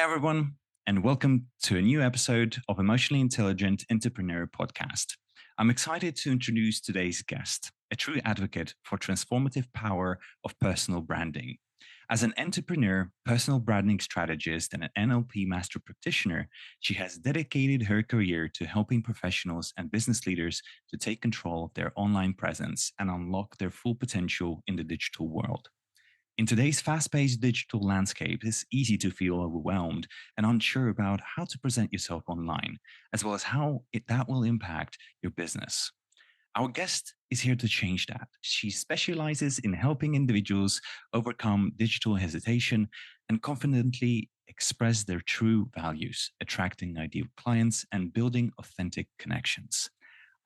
everyone, and welcome to a new episode of Emotionally Intelligent Entrepreneur Podcast. I'm excited to introduce today's guest, a true advocate for transformative power of personal branding. As an entrepreneur, personal branding strategist, and an NLP master practitioner, she has dedicated her career to helping professionals and business leaders to take control of their online presence and unlock their full potential in the digital world. In today's fast-paced digital landscape, it's easy to feel overwhelmed and unsure about how to present yourself online, as well as how that will impact your business. Our guest is here to change that. She specializes in helping individuals overcome digital hesitation and confidently express their true values, attracting ideal clients and building authentic connections.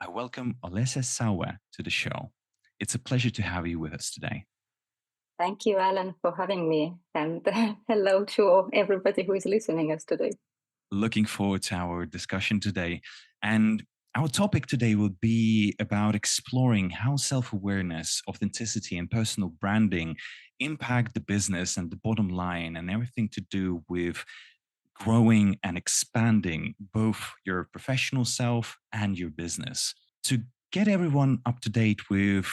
I welcome Olesija Saue to the show. It's a pleasure to have you with us today. Thank you, Alan, for having me. And hello to everybody who is listening us today. Looking forward to our discussion today. And our topic today will be about exploring how self-awareness, authenticity, and personal branding impact the business and the bottom line and everything to do with growing and expanding both your professional self and your business. To get everyone up to date with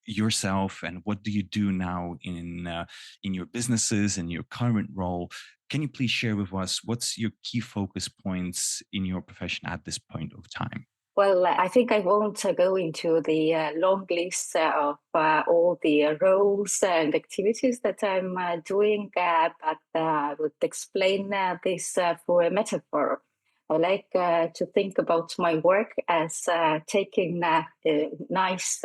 yourself and what do you do now in your businesses and your current role, can you please share with us what's your key focus points in your profession at this point of time? Well, I think I won't go into the long list of all the roles and activities that I'm doing, but I would explain this for a metaphor. I like to think about my work as taking a nice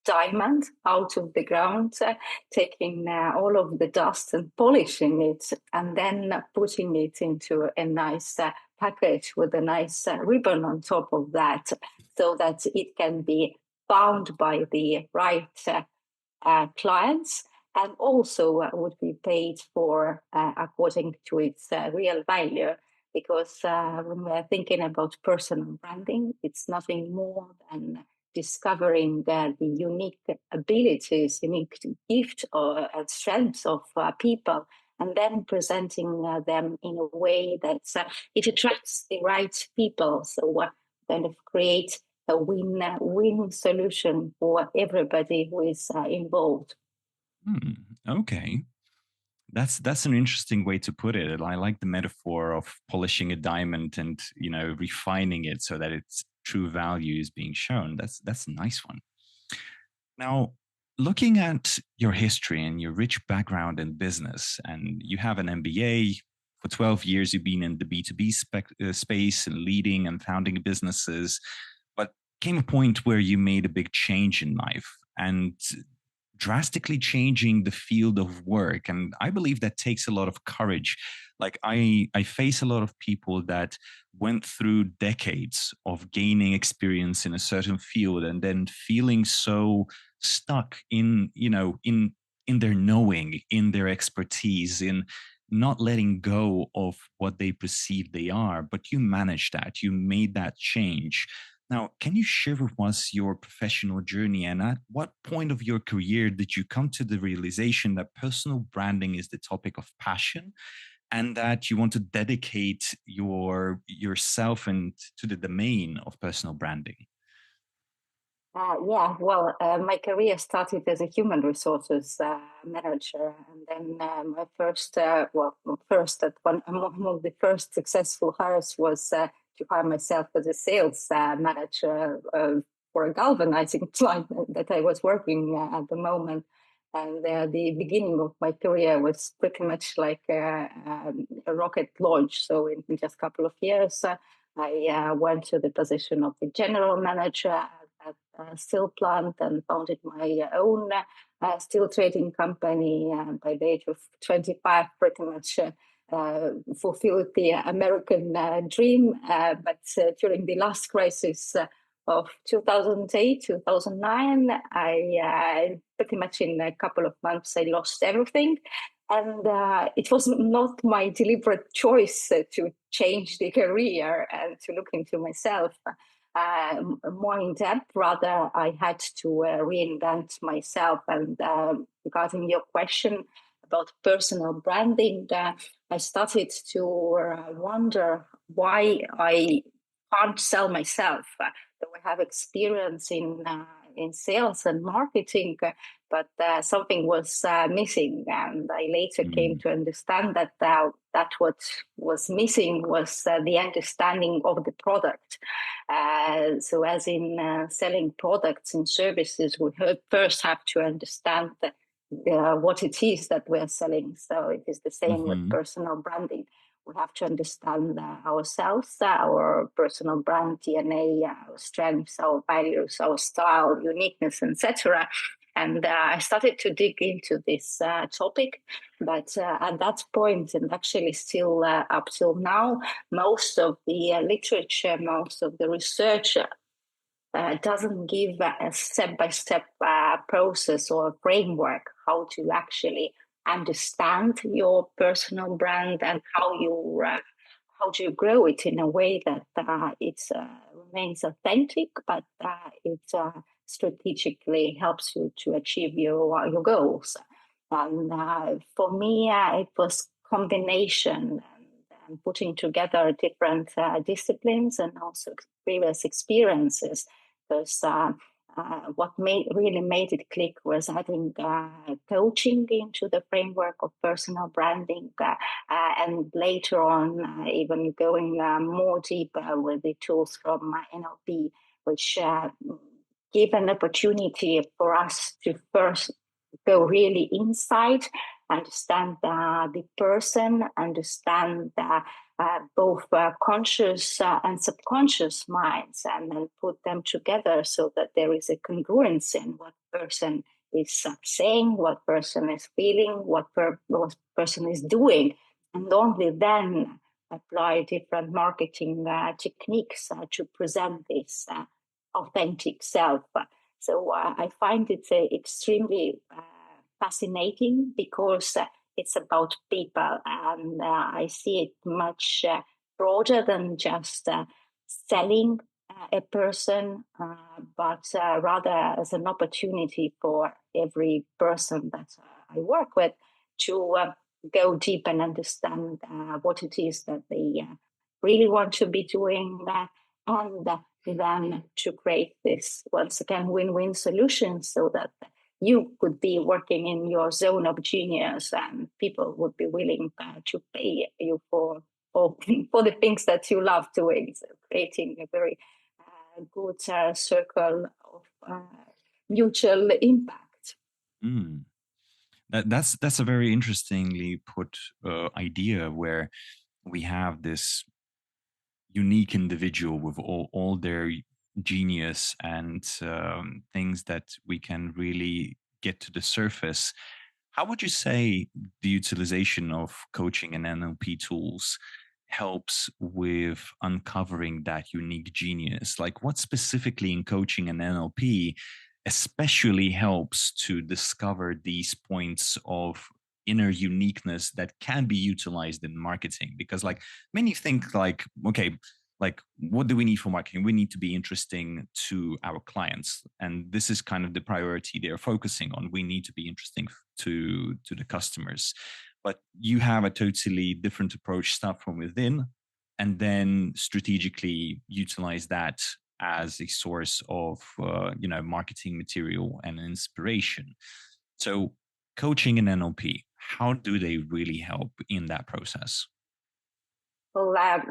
diamond out of the ground, taking all of the dust and polishing it, and then putting it into a nice package with a nice ribbon on top of that, so that it can be found by the right clients and also would be paid for according to its real value. Because when we're thinking about personal branding, it's nothing more than discovering the unique abilities, unique gift and strengths of people, and then presenting them in a way that it attracts the right people. So kind of create a win-win solution for everybody who is involved. Okay. That's an interesting way to put it. I like the metaphor of polishing a diamond and, refining it so that its true value is being shown. That's a nice one. Now, looking at your history and your rich background in business, and you have an MBA. For 12 years, you've been in the B2B space and leading and founding businesses, but came a point where you made a big change in life and drastically changing the field of work. And I believe that takes a lot of courage. Like I face a lot of people that went through decades of gaining experience in a certain field and then feeling so stuck in their knowing, in their expertise, in not letting go of what they perceive they are. But you managed that. You made that change. Now, can you share with us your professional journey and at what point of your career did you come to the realization that personal branding is the topic of passion and that you want to dedicate yourself and to the domain of personal branding? My career started as a human resources manager, and then my first, among the first successful hires was to hire myself as a sales manager for a galvanizing client that I was working at the moment. And the beginning of my career was pretty much like a rocket launch. So in just a couple of years, I went to the position of the general manager at a steel plant and founded my own steel trading company. By the age of 25, pretty much fulfilled the American dream. But during the last crisis of 2008, 2009, I pretty much in a couple of months, I lost everything. And it was not my deliberate choice to change the career and to look into myself more in depth. Rather, I had to reinvent myself. And regarding your question, about personal branding, I started to wonder why I can't sell myself. Though I have experience in sales and marketing, but something was missing, and I later came to understand that that what was missing was the understanding of the product. So, as in selling products and services, we first have to understand what it is that we're selling. So, it is the same with personal branding. We have to understand ourselves, our personal brand DNA, our strengths, our values, our style, uniqueness, etc. And I started to dig into this topic, but at that point, and actually still up till now, most of the literature, most of the research doesn't give a step-by-step process or a framework how to actually understand your personal brand and how do you grow it in a way that it remains authentic, but it strategically helps you to achieve your goals. And for me, it was combination and putting together different disciplines and also previous experiences. Because what really made it click was adding coaching into the framework of personal branding, and later on even going more deeper with the tools from NLP, which give an opportunity for us to first go really inside, understand the person, understand both conscious and subconscious minds, and then put them together so that there is a congruence in what person is saying, what person is feeling, what person is doing, and only then apply different marketing techniques to present this authentic self. So I find it extremely fascinating because it's about people, and I see it much broader than just selling a person, but rather as an opportunity for every person that I work with to go deep and understand what it is that they really want to be doing, and then to create this, once again, win-win solution so that you could be working in your zone of genius and people would be willing to pay you for for the things that you love doing. So creating a very good circle of mutual impact. That's a very interestingly put idea, where we have this unique individual with all their genius and things that we can really get to the surface. How would you say the utilization of coaching and NLP tools helps with uncovering that unique genius? Like, what specifically in coaching and NLP especially helps to discover these points of inner uniqueness that can be utilized in marketing? Because like many think like, okay, like what do we need for marketing? We need to be interesting to our clients, and this is kind of the priority they're focusing on. We need to be interesting to the customers. But you have a totally different approach, start from within and then strategically utilize that as a source of marketing material and inspiration. So coaching and NLP, how do they really help in that process? Well,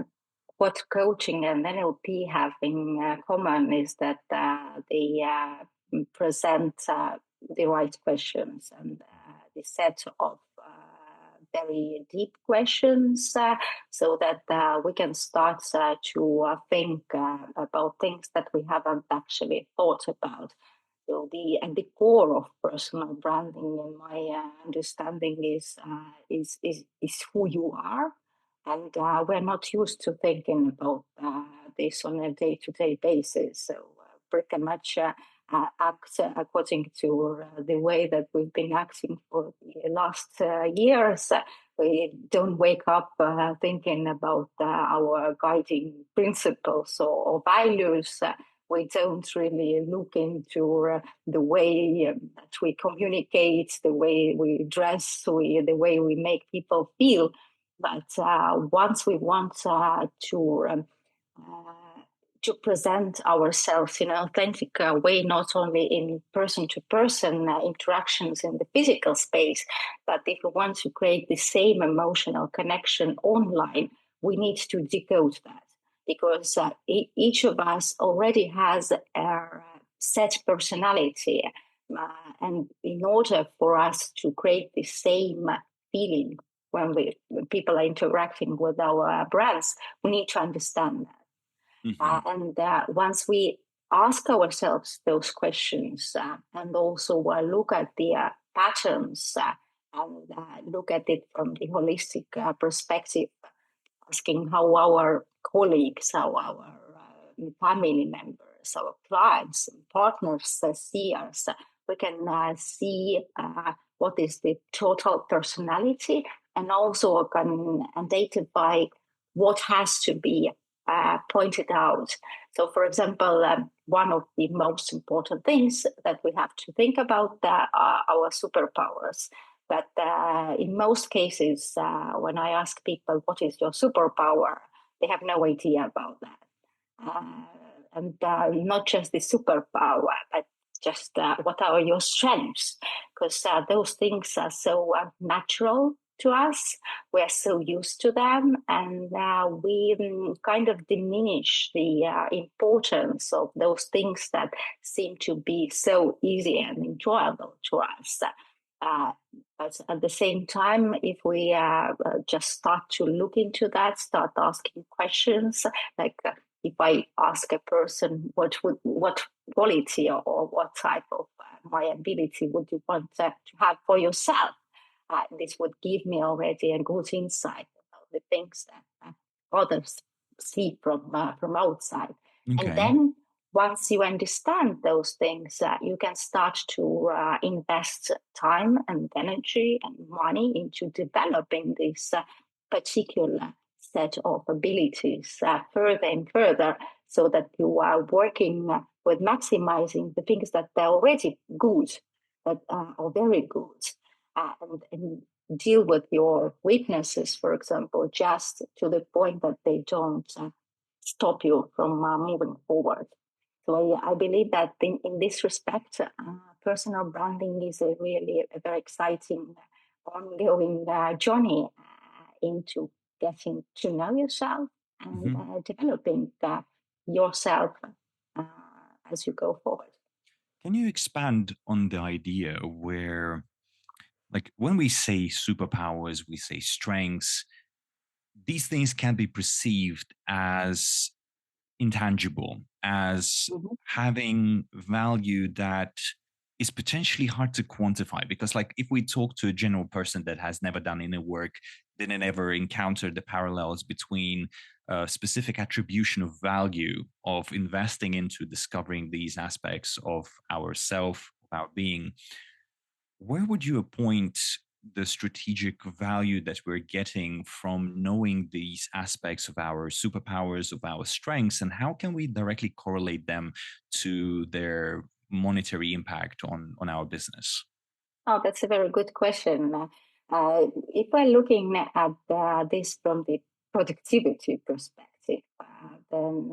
what coaching and NLP have in common is that they present the right questions and the set of very deep questions so that we can start to think about things that we haven't actually thought about. So at the core of personal branding, in my understanding, is who you are, and we're not used to thinking about this on a day-to-day basis. So pretty much act according to the way that we've been acting for the last years. We don't wake up thinking about our guiding principles or values. We don't really look into the way that we communicate, the way we dress, the way we make people feel. But once we want to present ourselves in an authentic way, not only in person-to-person interactions in the physical space, but if we want to create the same emotional connection online, we need to decode that, because each of us already has a set personality. And in order for us to create the same feeling when people are interacting with our brands, we need to understand that. And once we ask ourselves those questions and also look at the patterns and look at it from the holistic perspective, asking how our colleagues, how our family members, our clients and partners see us, we can see what is the total personality, and also can identify what has to be pointed out. So, for example, one of the most important things that we have to think about are our superpowers. But in most cases, when I ask people, what is your superpower? They have no idea about that. And not just the superpower, but just what are your strengths? Because those things are so natural to us. We are so used to them, and we kind of diminish the importance of those things that seem to be so easy and enjoyable to us. But at the same time, if we just start to look into that, start asking questions, like if I ask a person what quality or what type of my ability would you want to have for yourself, this would give me already a good insight about the things that others see from outside. Okay. And then once you understand those things, you can start to invest time and energy and money into developing this particular set of abilities further and further, so that you are working with maximizing the things that are already good, that are very good, and deal with your weaknesses, for example, just to the point that they don't stop you from moving forward. So I believe that in this respect, personal branding is a very exciting ongoing journey into getting to know yourself and developing yourself uh, as you go forward. Can you expand on the idea where, like, when we say superpowers, we say strengths, these things can be perceived as intangible, as having value that is potentially hard to quantify? Because, like, if we talk to a general person that has never done any work, didn't ever encounter the parallels between specific attribution of value of investing into discovering these aspects of ourself, of our being, where would you appoint the strategic value that we're getting from knowing these aspects of our superpowers, of our strengths, and how can we directly correlate them to their monetary impact on our business? Oh, that's a very good question. If we're looking at this from the productivity perspective, then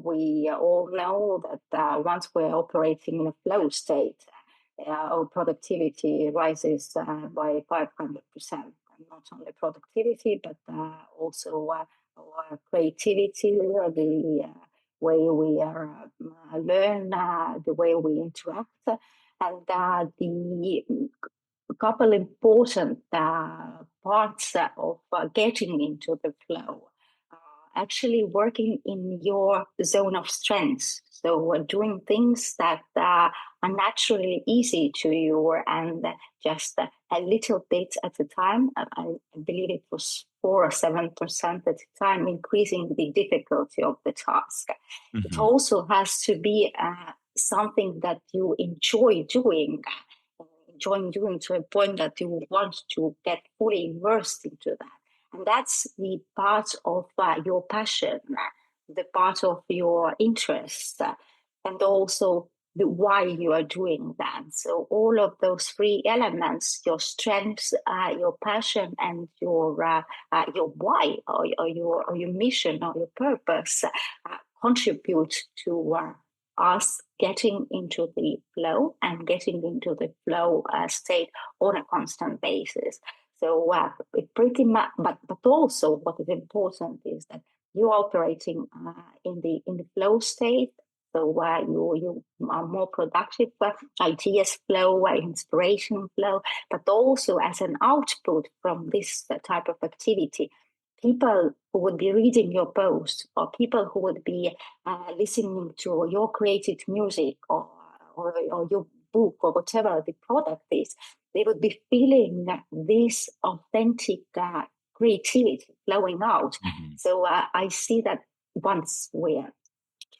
we all know that once we're operating in a flow state, our productivity rises by 500%. And not only productivity, but also our creativity, the way we learn, the way we interact. And the couple important parts of getting into the flow, actually working in your zone of strengths. So doing things that are naturally easy to you, and just a little bit at a time. I believe it was 4 or 7% at a time, increasing the difficulty of the task. It also has to be something that you enjoy doing to a point that you want to get fully immersed into that. And that's the part of your passion. the part of your interest, and also the why you are doing that. So all of those three elements, your strengths, your passion, and your why, or your mission, or your purpose, contribute to us getting into the flow and getting into the flow state on a constant basis. So it pretty much, but also what is important is that you're operating in the flow state. So you are more productive, ideas flow, inspiration flow, but also as an output from this type of activity, people who would be reading your post, or people who would be listening to your created music, or your book, or whatever the product is, they would be feeling this authentic creativity flowing out. Mm-hmm. So I see that once we're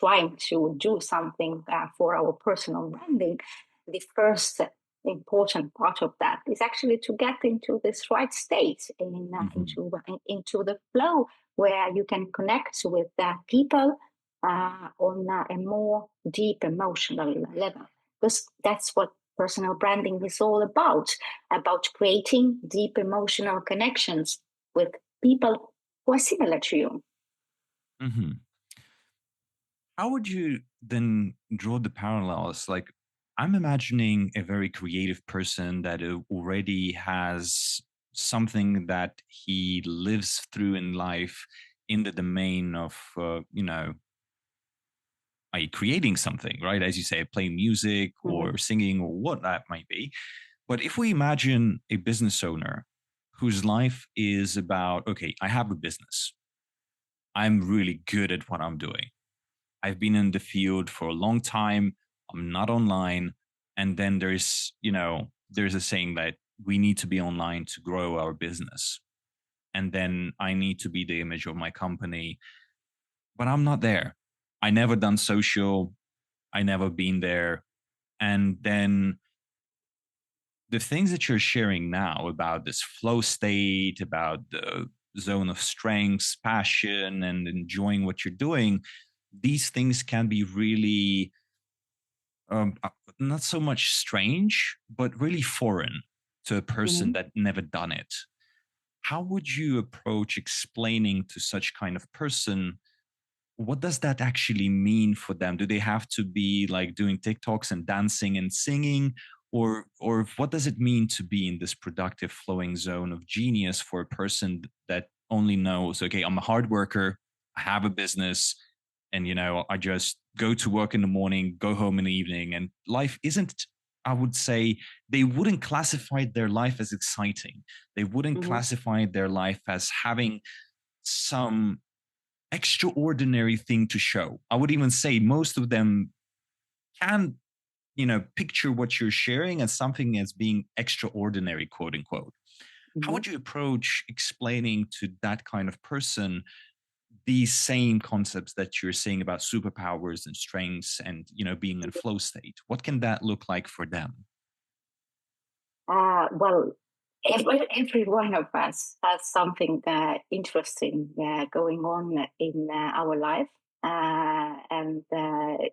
trying to do something for our personal branding, the first important part of that is actually to get into this right state, into the flow where you can connect with people on a more deep emotional level, because that's what personal branding is all about creating deep emotional connections with people who are similar to you. Mm-hmm. How would you then draw the parallels? Like, I'm imagining a very creative person that already has something that he lives through in life in the domain of, creating something, right? As you say, playing music Mm-hmm. or singing or what that might be. But if we imagine a business owner whose life is about, okay, I have a business, I'm really good at what I'm doing. I've been in the field for a long time. I'm not online. And then there's a saying that we need to be online to grow our business. And then I need to be the image of my company, but I'm not there. I never done social. I never been there. And then the things that you're sharing now about this flow state, about the zone of strengths, passion, and enjoying what you're doing, these things can be really not so much strange, but really foreign to a person Mm-hmm. that never done it. How would you approach explaining to such kind of person what does that actually mean for them? Do they have to be like doing TikToks and dancing and singing? Or what does it mean to be in this productive flowing zone of genius for a person that only knows, okay, I'm a hard worker, I have a business, and I just go to work in the morning, go home in the evening, and life isn't, I would say, they wouldn't classify their life as exciting. They wouldn't Mm-hmm. classify their life as having some extraordinary thing to show. I would even say most of them can, picture what you're sharing as something as being extraordinary, quote unquote. How Mm-hmm. would you approach explaining to that kind of person these same concepts that you're saying about superpowers and strengths and, being in flow state? What can that look like for them? Well, every one of us has something interesting going on in our life, and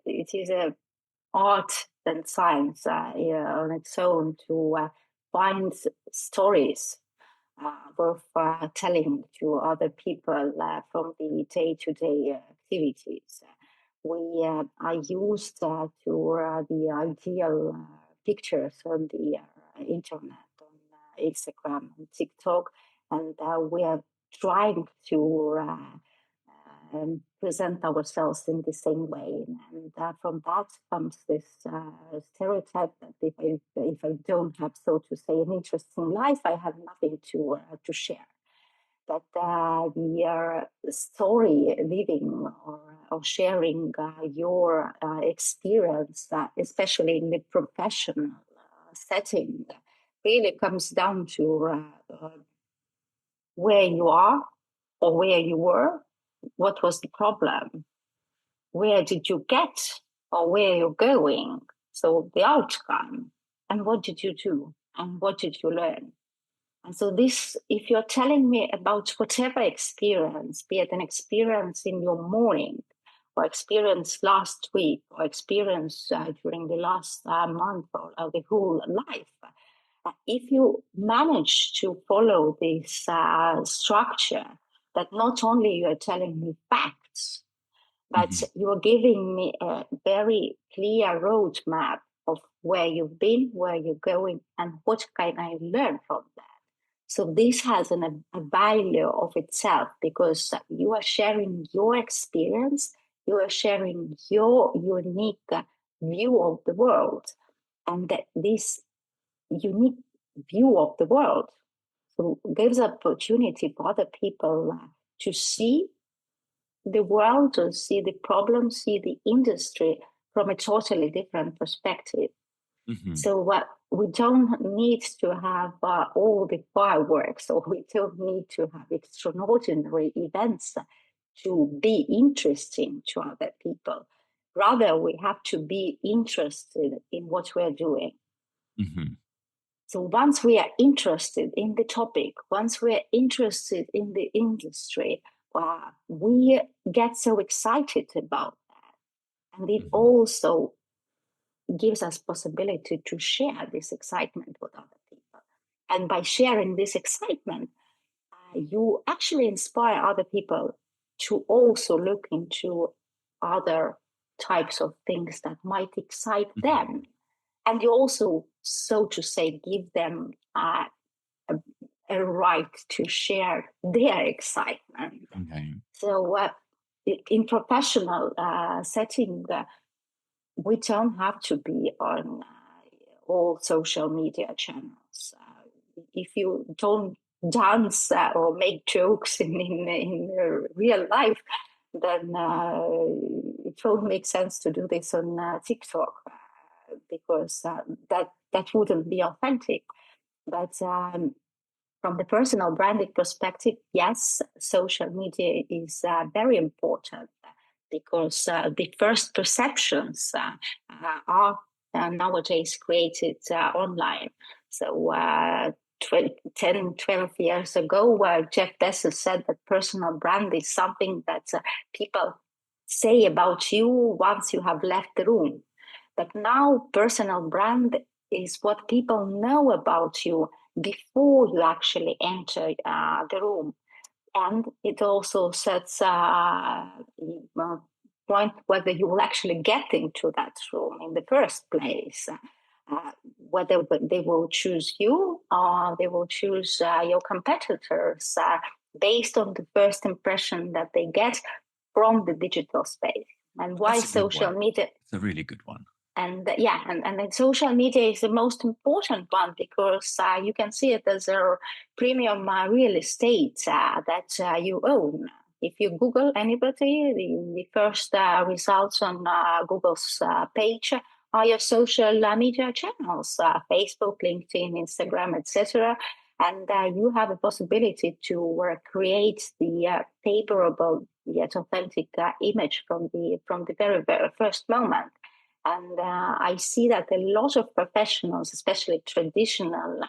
it is a art and science on its own to find stories worth telling to other people from the day-to-day activities. We are used to the ideal pictures on the internet, on Instagram and TikTok, and we are trying to present ourselves in the same way. And from that comes this stereotype that if I don't have, so to say, an interesting life, I have nothing to share. But the story, living or sharing your experience, especially in the professional setting, really comes down to where you are or where you were, what was the problem, where did you get or where you're going, so the outcome, and what did you do and what did you learn. And so this, if you're telling me about whatever experience, be it an experience in your morning, or experience last week, or experience during the last month, or the whole life, if you manage to follow this structure, that not only you're telling me facts, but you're giving me a very clear roadmap of where you've been, where you're going, and what can I learn from that. So this has a value of itself, because you are sharing your experience, you are sharing your unique view of the world, and that this unique view of the world so gives opportunity for other people to see the world, to see the problem, see the industry from a totally different perspective. So we don't need to have all the fireworks, or we don't need to have extraordinary events to be interesting to other people. Rather, we have to be interested in what we're doing. So once we are interested in the topic, once we are interested in the industry, we get so excited about that. And it also gives us possibility to share this excitement with other people. And by sharing this excitement, you actually inspire other people to also look into other types of things that might excite them. And you also, so to say, give them a right to share their excitement. So in professional setting, we don't have to be on all social media channels. If you don't dance or make jokes in real life, then it won't make sense to do this on TikTok, because that wouldn't be authentic. But from the personal branding perspective, yes, social media is very important, because the first perceptions are nowadays created online. So 10, 12 years ago, Jeff Bezos said that personal brand is something that people say about you once you have left the room. But now personal brand is what people know about you before you actually enter the room. And it also sets a point whether you will actually get into that room in the first place. Whether they will choose you or they will choose your competitors based on the first impression that they get from the digital space. And why social media? It's a really good one. And and then social media is the most important one, because you can see it as a premium real estate that you own. If you Google anybody, the first results on Google's page are your social media channels, Facebook, LinkedIn, Instagram, etc. And you have a possibility to create the favorable yet authentic image from the very, very first moment. And I see that a lot of professionals, especially traditional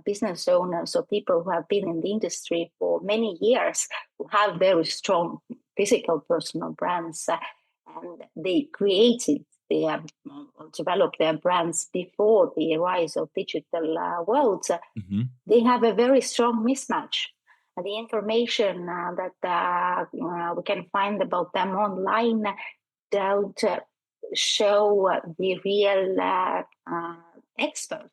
business owners or people who have been in the industry for many years, who have very strong physical personal brands, and they developed their brands before the rise of digital worlds. They have a very strong mismatch. The information that we can find about them online don't show the real expert.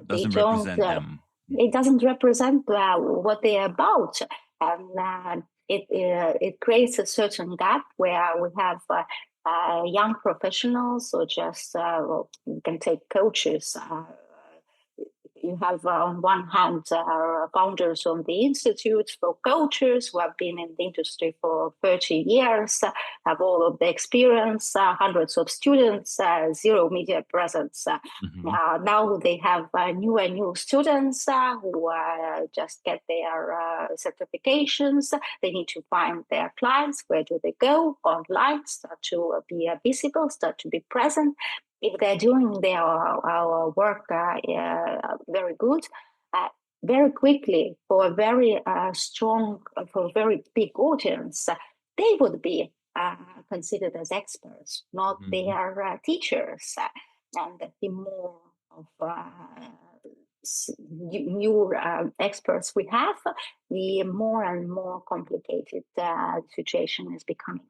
Doesn't represent them. It doesn't represent what they're about, and it creates a certain gap where we have young professionals, or just you can take coaches. You have on one hand founders on the Institute for Coaches who have been in the industry for 30 years, have all of the experience, hundreds of students, zero media presence. Now they have new students who just get their certifications. They need to find their clients. Where do they go? Online, start to be visible, start to be present. If they're doing their work very good, very quickly for a very strong, for a very big audience, they would be considered as experts, not their teachers. And the more of new experts we have, the more and more complicated situation is becoming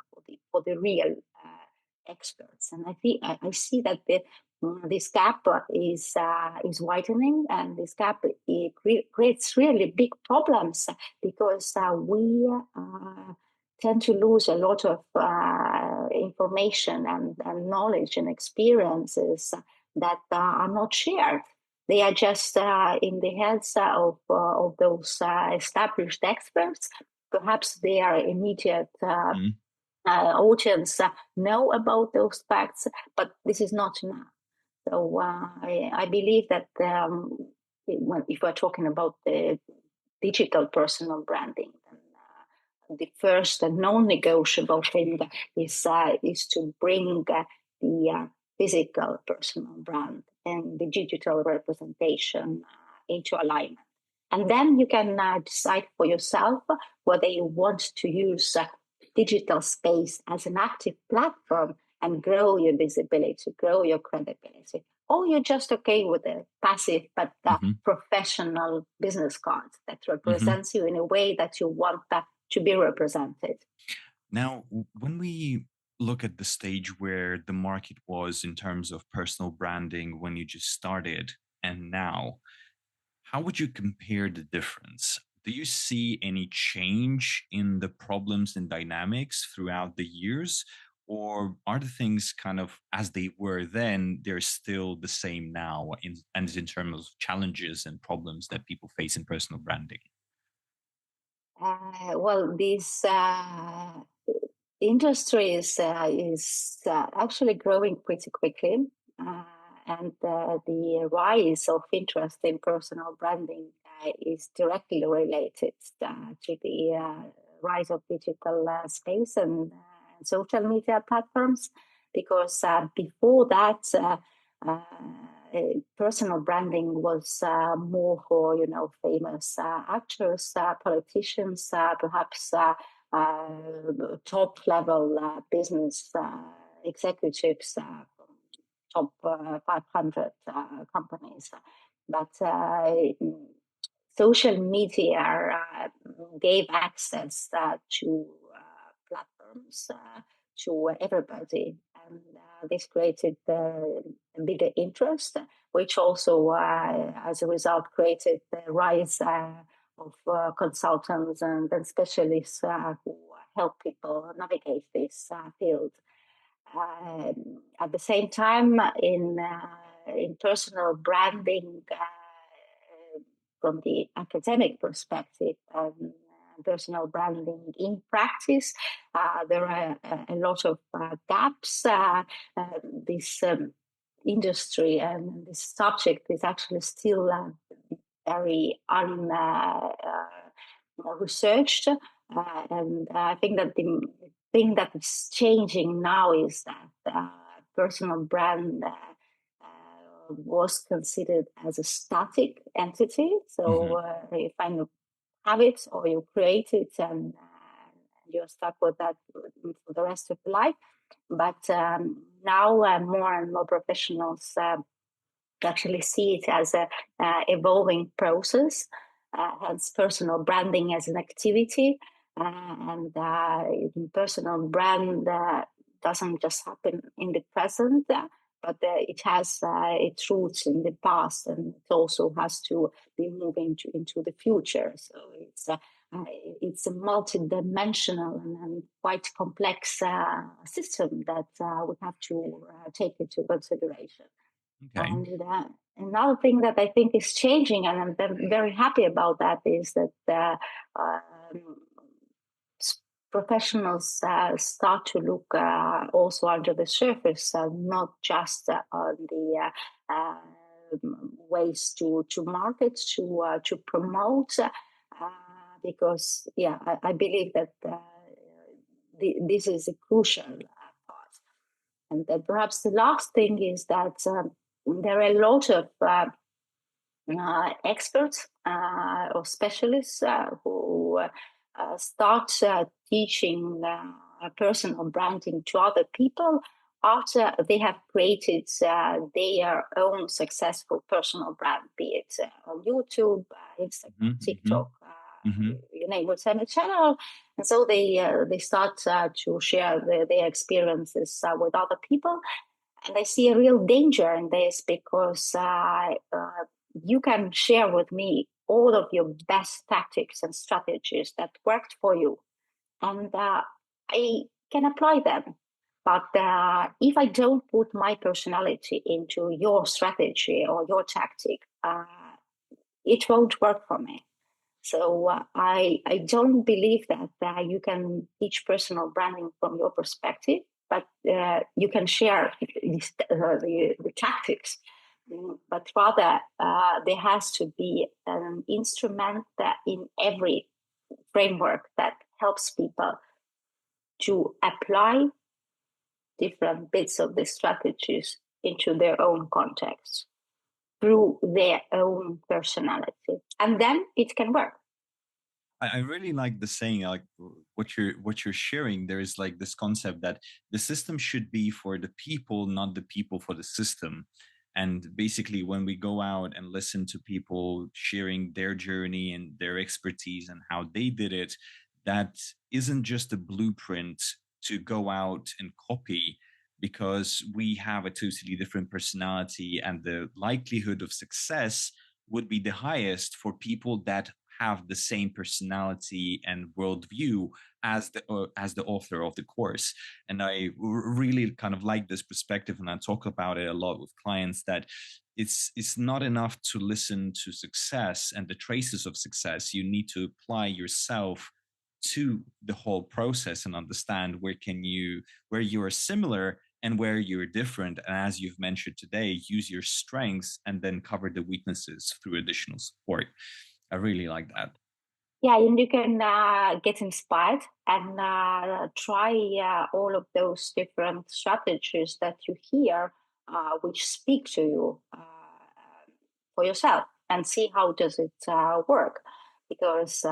for the real experts. And I see that this gap is widening, and this gap creates really big problems because we tend to lose a lot of information and knowledge and experiences that are not shared. They are just in the heads of those established experts. Perhaps their immediate audience know about those facts, but this is not enough. So I believe that if we're talking about the digital personal branding, then the first and non-negotiable thing is to bring the physical personal brand and the digital representation into alignment. And then you can decide for yourself whether you want to use digital space as an active platform and grow your visibility, grow your credibility, or you're just okay with a passive but professional business card that represents you in a way that you want to be represented. Now, when we look at the stage where the market was in terms of personal branding when you just started and now, how would you compare the difference? Do you see any change in the problems and dynamics throughout the years? Or are the things kind of as they were then, they're still the same now in terms of challenges and problems that people face in personal branding? Well, this industry is actually growing pretty quickly. And the rise of interest in personal branding is directly related to the rise of digital space and social media platforms, because before that, personal branding was more for famous actors, politicians, perhaps top level business executives from top 500 companies. But social media gave access to platforms to everybody, and this created a bigger interest, which also, as a result, created the rise of consultants and specialists who help people navigate this field. At the same time, in personal branding, from the academic perspective, personal branding in practice, there are a lot of gaps. This industry and this subject is actually still very researched, and I think that the thing that is changing now is that personal brand was considered as a static entity. So you kind of have it or you create it, and you're stuck with that for the rest of your life. But now more and more professionals actually see it as a evolving process, hence personal branding as an activity. And personal brand doesn't just happen in the present, but it has its roots in the past, and it also has to be moving into the future. So it's a multi-dimensional and quite complex system that we have to take into consideration. Okay. And another thing that I think is changing, and I'm very happy about that, is that professionals start to look also under the surface, not just on the ways to market, to promote, because I believe that this is a crucial part. And perhaps the last thing is that there are a lot of experts or specialists who start teaching personal branding to other people after they have created their own successful personal brand, be it on YouTube, Instagram, TikTok, you name it, a channel. And so they start to share their experiences with other people. And I see a real danger in this because you can share with me all of your best tactics and strategies that worked for you, and I can apply them. But if I don't put my personality into your strategy or your tactic, it won't work for me. So I don't believe that you can teach personal branding from your perspective, but you can share the tactics. But rather, there has to be an instrument that in every framework that helps people to apply different bits of the strategies into their own context through their own personality. And then it can work. I really like the saying, like what you're sharing. There is like this concept that the system should be for the people, not the people for the system. And basically, when we go out and listen to people sharing their journey and their expertise and how they did it, that isn't just a blueprint to go out and copy, because we have a totally different personality, and the likelihood of success would be the highest for people that have the same personality and worldview as the author of the course. And I really kind of like this perspective, and I talk about it a lot with clients, that it's not enough to listen to success and the traces of success. You need to apply yourself to the whole process and understand where you are similar and where you're different. And as you've mentioned today, use your strengths and then cover the weaknesses through additional support. I really like that. Yeah, and you can get inspired and try all of those different strategies that you hear, which speak to you for yourself, and see how does it work. Because,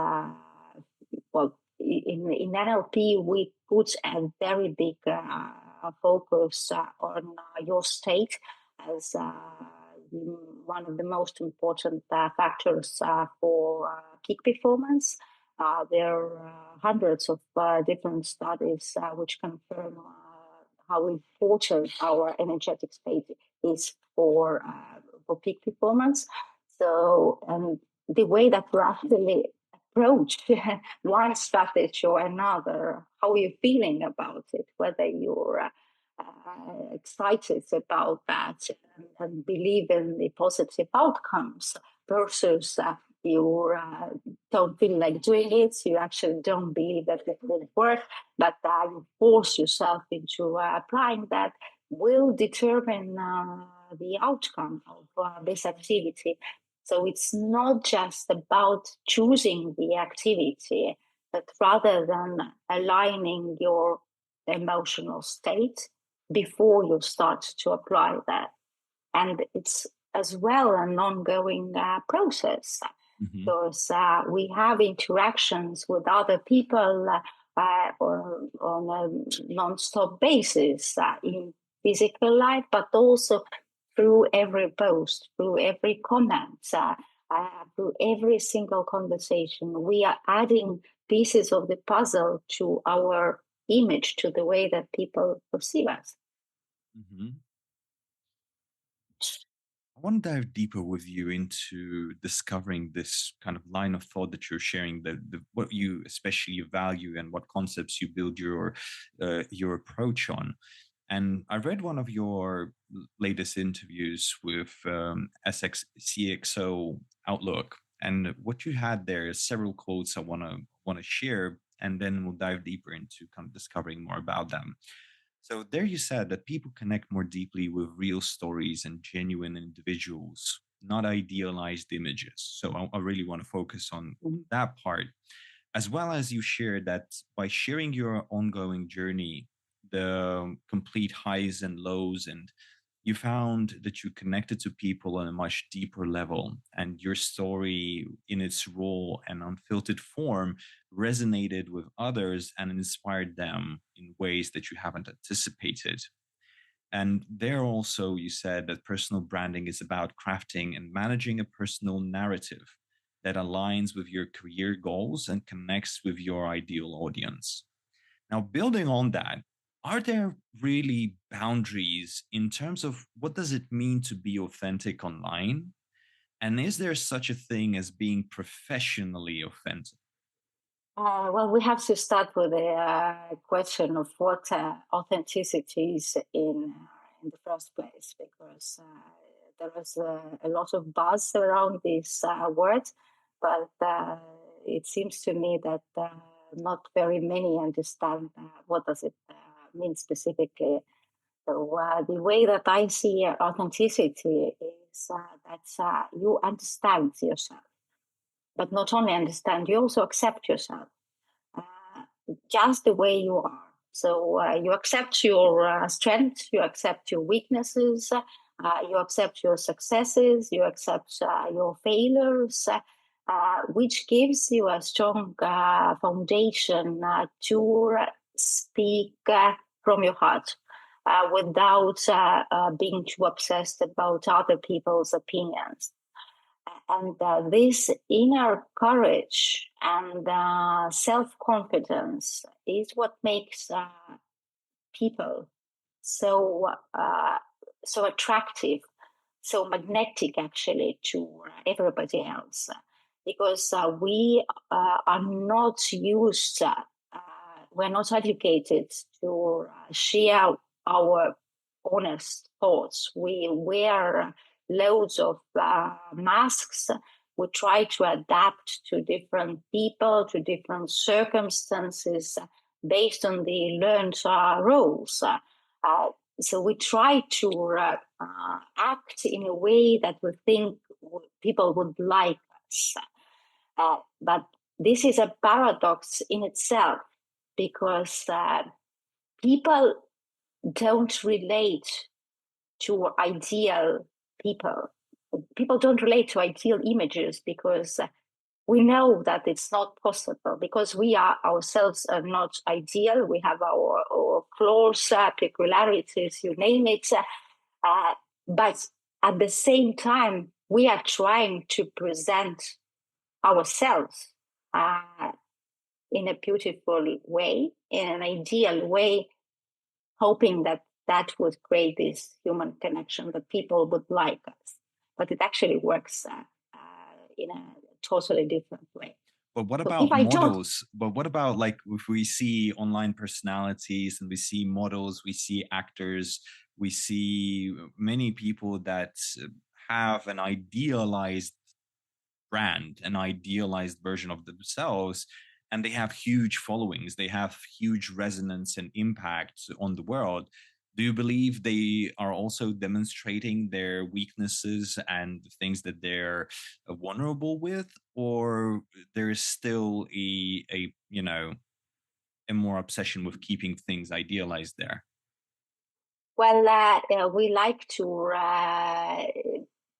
well, in NLP, we put a very big focus on your state as one of the most important factors for peak performance. There are hundreds of different studies which confirm how important our energetic state is for peak performance. So, the way that we actually approach one strategy or another, how are you feeling about it, whether you're excited about that and believe in the positive outcomes versus you don't feel like doing it, you actually don't believe that it will work, but you force yourself into applying that, will determine the outcome of this activity. So it's not just about choosing the activity, but rather than aligning your emotional state before you start to apply that. And it's as well an ongoing process, because we have interactions with other people or on a non-stop basis in physical life, but also through every post, through every comment, through every single conversation. We are adding pieces of the puzzle to our image, to the way that people perceive us. Mm-hmm. I want to dive deeper with you into discovering this kind of line of thought that you're sharing, what you especially value and what concepts you build your approach on. And I read one of your latest interviews with CXO Outlook, and what you had there is several quotes I want to share, and then we'll dive deeper into kind of discovering more about them. So there you said that people connect more deeply with real stories and genuine individuals, not idealized images. So I really want to focus on that part, as well as you share that by sharing your ongoing journey, the complete highs and lows, and you found that you connected to people on a much deeper level, and your story in its raw and unfiltered form resonated with others and inspired them in ways that you haven't anticipated. And there also, you said that personal branding is about crafting and managing a personal narrative that aligns with your career goals and connects with your ideal audience. Now, building on that, are there really boundaries in terms of what does it mean to be authentic online? And is there such a thing as being professionally authentic? Well, we have to start with the question of what authenticity is in the first place, because there is a lot of buzz around this word, but it seems to me that not very many understand what does it mean specifically. So the way that I see authenticity is that you understand yourself, but not only understand, you also accept yourself just the way you are. So you accept your strengths, you accept your weaknesses, you accept your successes, you accept your failures, which gives you a strong foundation to speak from your heart without being too obsessed about other people's opinions. And this inner courage and self confidence is what makes people so so attractive, so magnetic actually to everybody else, because we are not used, we're not educated to share our honest thoughts. We wear loads of masks. We try to adapt to different people, to different circumstances based on the learned roles. So we try to act in a way that we think people would like us. But this is a paradox in itself, because people don't relate to ideal people. People don't relate to ideal images because we know that it's not possible, because we are ourselves are not ideal. We have our flaws, peculiarities, you name it. But at the same time, we are trying to present ourselves in a beautiful way, in an ideal way, hoping that that would create this human connection, that people would like us. But it actually works in a totally different way. But what So if about I don't, models? But what about, like, if we see online personalities and we see models, we see actors, we see many people that have an idealized brand, an idealized version of themselves, and they have huge followings, they have huge resonance and impact on the world. Do you believe they are also demonstrating their weaknesses and the things that they're vulnerable with, or there's still a a more obsession with keeping things idealized there? well, we like to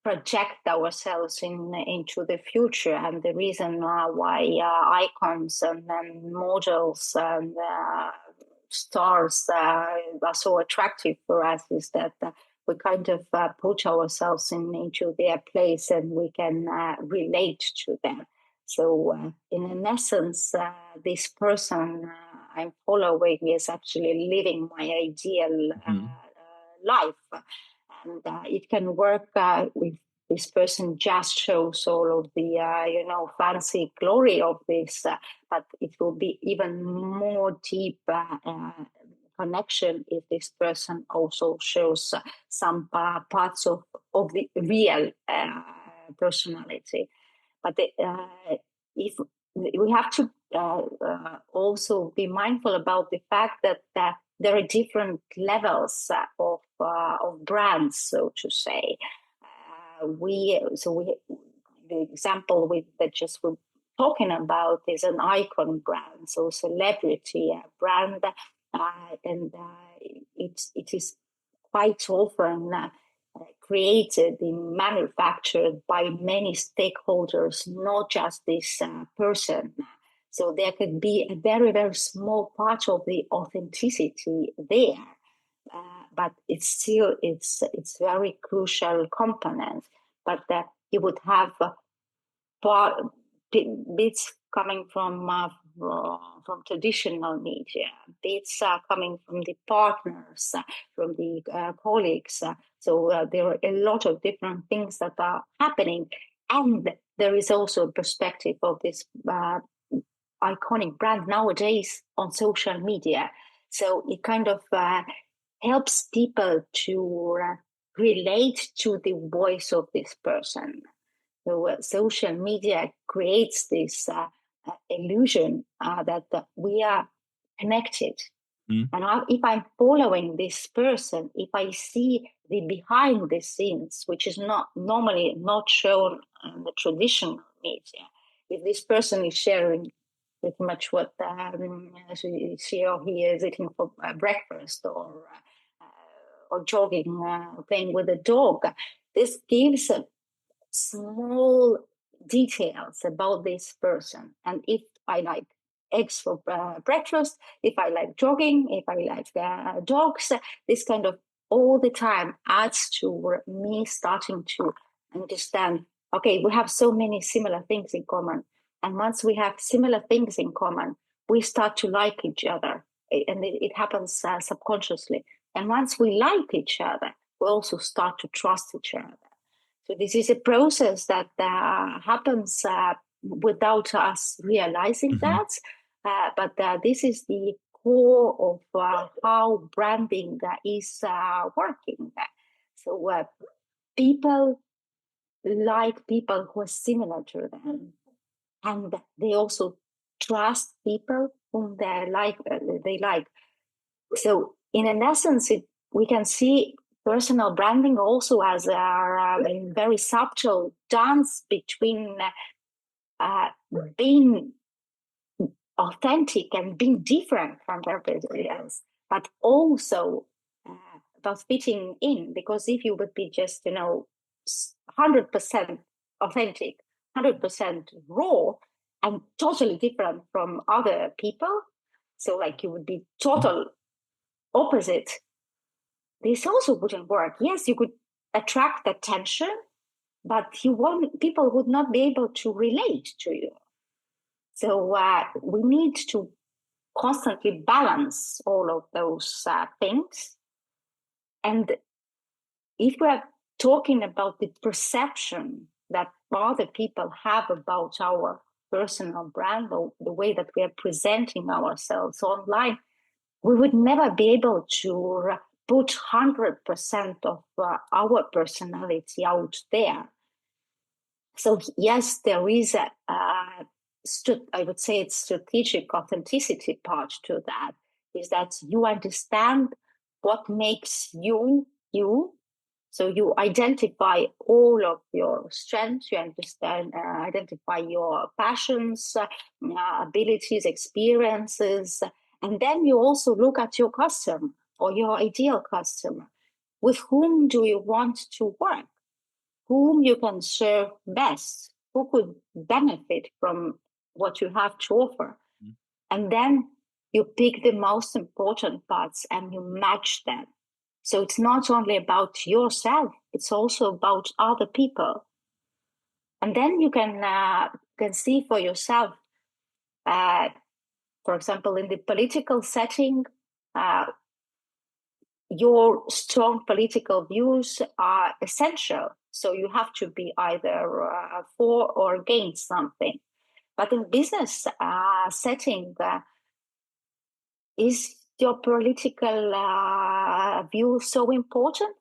project ourselves into the future, and the reason why icons and models and stars are so attractive for us is that we kind of put ourselves into their place, and we can relate to them. So, in an essence, this person I'm following is actually living my ideal Mhm. life. And it can work if this person just shows all of the, fancy glory of this, but it will be even more deep connection if this person also shows some parts of the real personality. But if we have to also be mindful about the fact that there are different levels of brands, so to say. We the example that just we're talking about is an icon brand, so celebrity brand, and it is quite often created and manufactured by many stakeholders, not just this person. So there could be a very, very small part of the authenticity there, but it's very crucial component. But you would have bits coming from traditional media, bits coming from the partners, from the colleagues. So there are a lot of different things that are happening, and there is also a perspective of this iconic brand nowadays on social media. So it kind of helps people to relate to the voice of this person. So social media creates this illusion that we are connected. And if I'm following this person, if I see the behind the scenes, which is not normally not shown in the traditional media, if this person is sharing pretty much what she or he is eating for breakfast, or jogging, playing with a dog, this gives small details about this person. And if I like eggs for breakfast, if I like jogging, if I like dogs, this kind of all the time adds to me starting to understand, okay, we have so many similar things in common. And once we have similar things in common, we start to like each other. And it happens subconsciously. And once we like each other, we also start to trust each other. So this is a process that happens without us realizing that. But this is the core of how branding is working. So people like people who are similar to them, and they also trust people whom they like. So in an essence, we can see personal branding also as a very subtle dance between being authentic and being different from everybody else, but also about fitting in. Because if you would be just, 100% authentic, 100% raw, and totally different from other people, so like you would be total opposite, this also wouldn't work. Yes, you could attract attention, but people would not be able to relate to you. So we need to constantly balance all of those things. And if we are talking about the perception that other people have about our personal brand, or the way that we are presenting ourselves online, we would never be able to put 100% of our personality out there. So yes, there is I would say it's strategic authenticity part to that, is that you understand what makes you, you. So you identify all of your strengths, you understand, identify your passions, abilities, experiences, and then you also look at your customer or your ideal customer. With whom do you want to work? Whom you can serve best? Who could benefit from what you have to offer? And then you pick the most important parts and you match them. So it's not only about yourself, it's also about other people. And then you can see for yourself, for example, in the political setting, your strong political views are essential. So you have to be either for or against something. But in business setting, is your political view so important?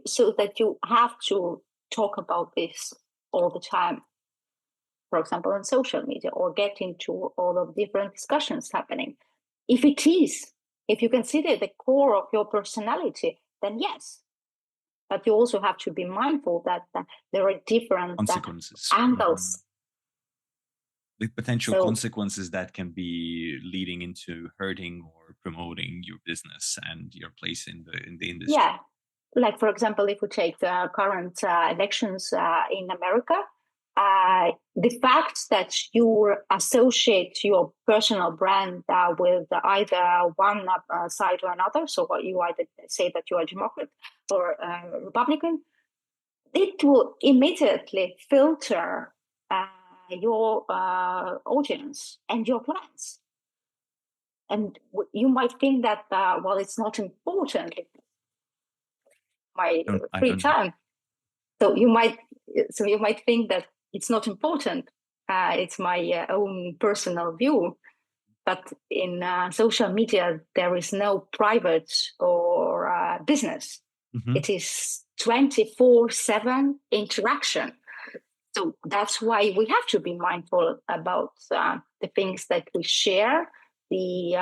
So that you have to talk about this all the time, for example, on social media, or get into all of different discussions happening? If it is, if you consider the core of your personality, then yes. But you also have to be mindful that there are different consequences, angles. With potential consequences that can be leading into hurting or promoting your business and your place in the industry? Yeah. Like, for example, if we take the current elections in America, the fact that you associate your personal brand with either one side or another, so you either say that you are Democrat or Republican, it will immediately filter your audience and your plans. And you might think that, well, it's not important, my free time. So you might think that it's not important. It's my own personal view. But in social media, there is no private or business. Mm-hmm. It is 24/7 interaction. So that's why we have to be mindful about the things that we share, the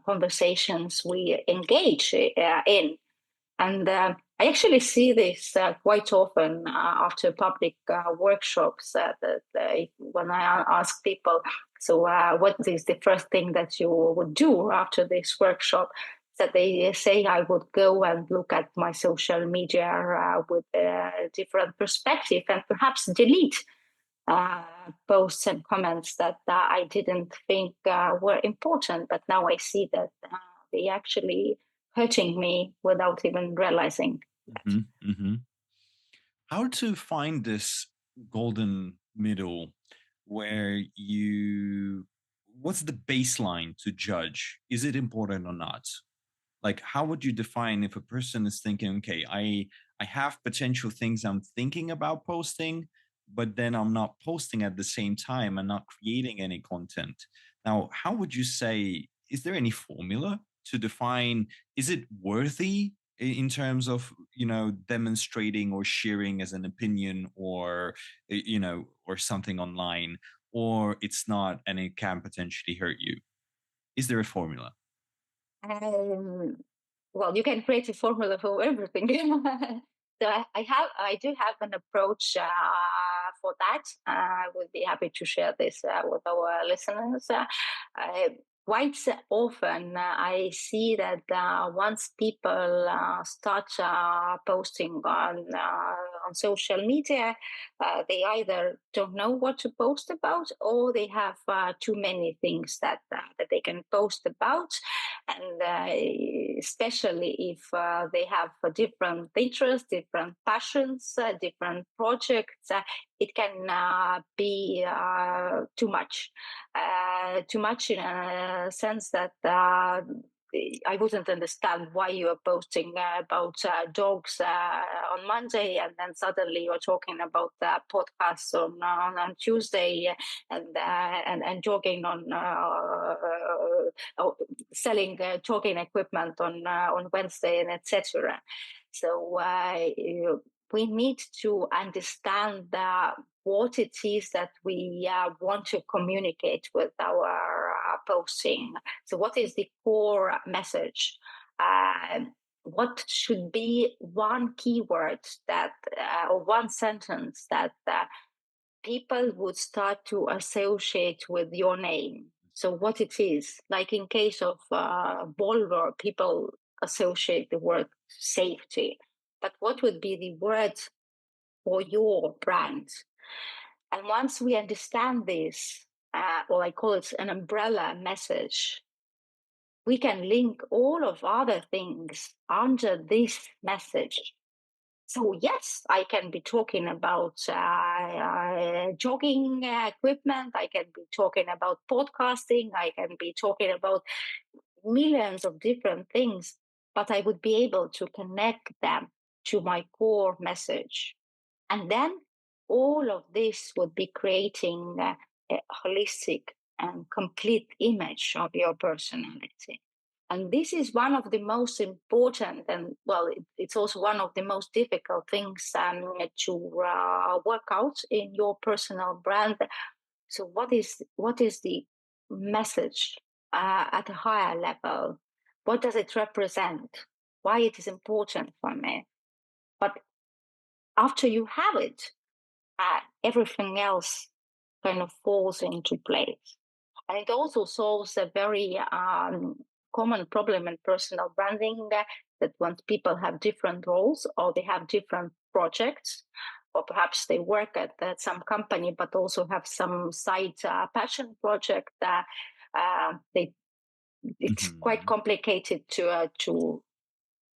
conversations we engage in. And I actually see this quite often after public workshops when I ask people, so what is the first thing that you would do after this workshop? That they say I would go and look at my social media with a different perspective and perhaps delete posts and comments that I didn't think were important, but now I see that they actually hurting me without even realizing that. Mm-hmm, mm-hmm. How to find this golden middle where what's the baseline to judge? Is it important or not? Like, how would you define if a person is thinking, okay, I have potential things I'm thinking about posting, but then I'm not posting at the same time and not creating any content? Now, how would you say, is there any formula to define, is it worthy in terms of, demonstrating or sharing as an opinion or, or something online, or it's not and it can potentially hurt you? Is there a formula? Well, you can create a formula for everything. So I do have an approach for that. I would be happy to share this with our listeners. Quite often, I see that once people start posting on social media, they either don't know what to post about, or they have too many things that they can post about. And especially if they have different interests, different passions, different projects, it can be too much. Too much in a sense that I wouldn't understand why you are posting about dogs on Monday, and then suddenly you're talking about podcasts on Tuesday, and jogging on selling jogging equipment on Wednesday, and etc. So we need to understand what it is that we want to communicate with our posting. So what is the core message? What should be one keyword that or one sentence that people would start to associate with your name? So what it is, like in case of Volvo, people associate the word safety. But what would be the word for your brand? And once we understand this, or I call it an umbrella message, we can link all of other things under this message. So yes, I can be talking about jogging equipment. I can be talking about podcasting. I can be talking about millions of different things, but I would be able to connect them to my core message. And then all of this would be creating a holistic and complete image of your personality. And this is one of the most important, and well, it's also one of the most difficult things to work out in your personal brand. So, what is the message at a higher level? What does it represent? Why it is important for me? But after you have it, everything else kind of falls into place. And it also solves a very common problem in personal branding that once people have different roles or they have different projects, or perhaps they work at some company but also have some side passion project, it's quite complicated to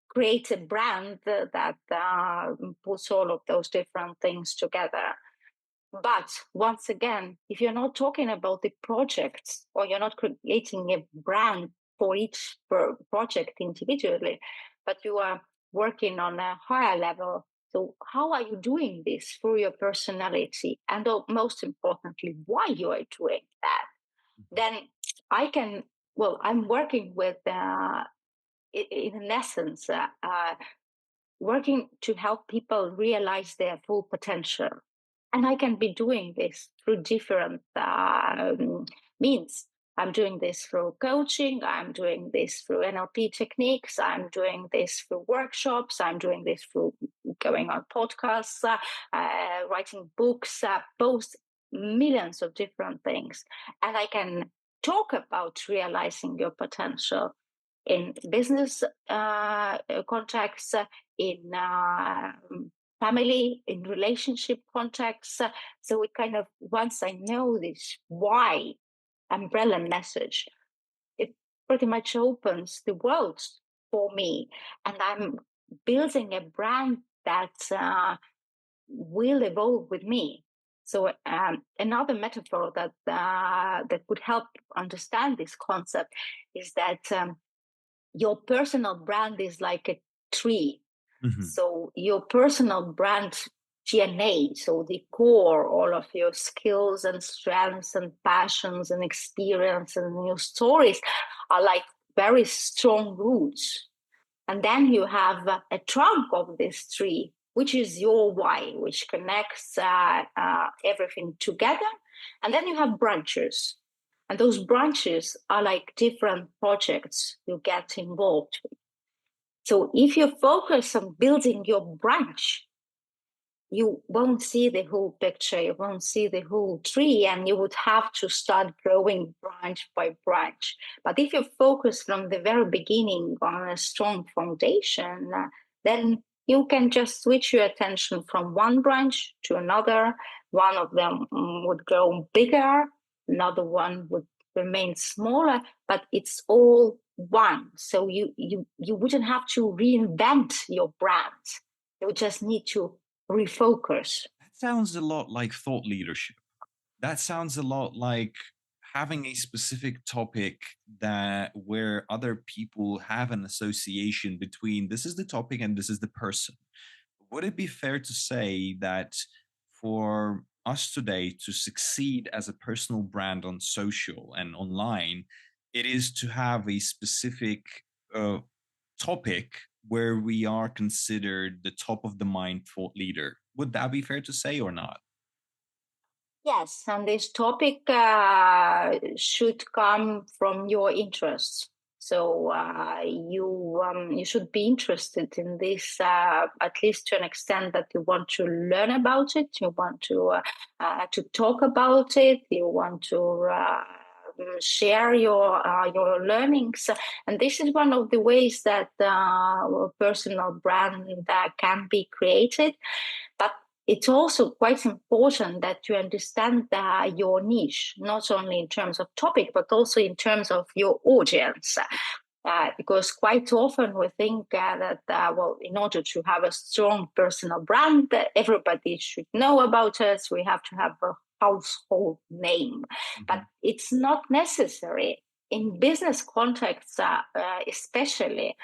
create a brand that puts all of those different things together. But once again, if you're not talking about the projects or you're not creating a brand for each project individually, but you are working on a higher level, so how are you doing this through your personality? And most importantly, why you are doing that? Then I'm working with, in essence, working to help people realize their full potential. And I can be doing this through different means. I'm doing this through coaching. I'm doing this through NLP techniques. I'm doing this through workshops. I'm doing this through going on podcasts, writing books, both millions of different things. And I can talk about realizing your potential in business contexts, in family, in relationship contexts. So it kind of, once I know this why umbrella message, it pretty much opens the world for me. And I'm building a brand that will evolve with me. So another metaphor that would help understand this concept is that your personal brand is like a tree. So your personal brand DNA, so the core, all of your skills and strengths and passions and experience and your stories are like very strong roots. And then you have a trunk of this tree, which is your why, which connects everything together. And then you have branches. And those branches are like different projects you get involved with. So if you focus on building your branch, you won't see the whole picture, you won't see the whole tree, and you would have to start growing branch by branch. But if you focus from the very beginning on a strong foundation, then you can just switch your attention from one branch to another. One of them would grow bigger, another one would remain smaller, but it's all one. So you wouldn't have to reinvent your brand. You just need to refocus. That sounds a lot like thought leadership. That sounds a lot like having a specific topic that where other people have an association between this is the topic and this is the person. Would it be fair to say that for us today to succeed as a personal brand on social and online, it is to have a specific topic where we are considered the top of the mind thought leader? Would that be fair to say or not? Yes, and this topic should come from your interests. So you should be interested in this at least to an extent that you want to learn about it, you want to talk about it, you want to share your learnings, and this is one of the ways that personal brand can be created. But it's also quite important that you understand your niche, not only in terms of topic, but also in terms of your audience. Because quite often we think that, in order to have a strong personal brand, everybody should know about us. We have to have a household name. But it's not necessary. In business contexts, especially,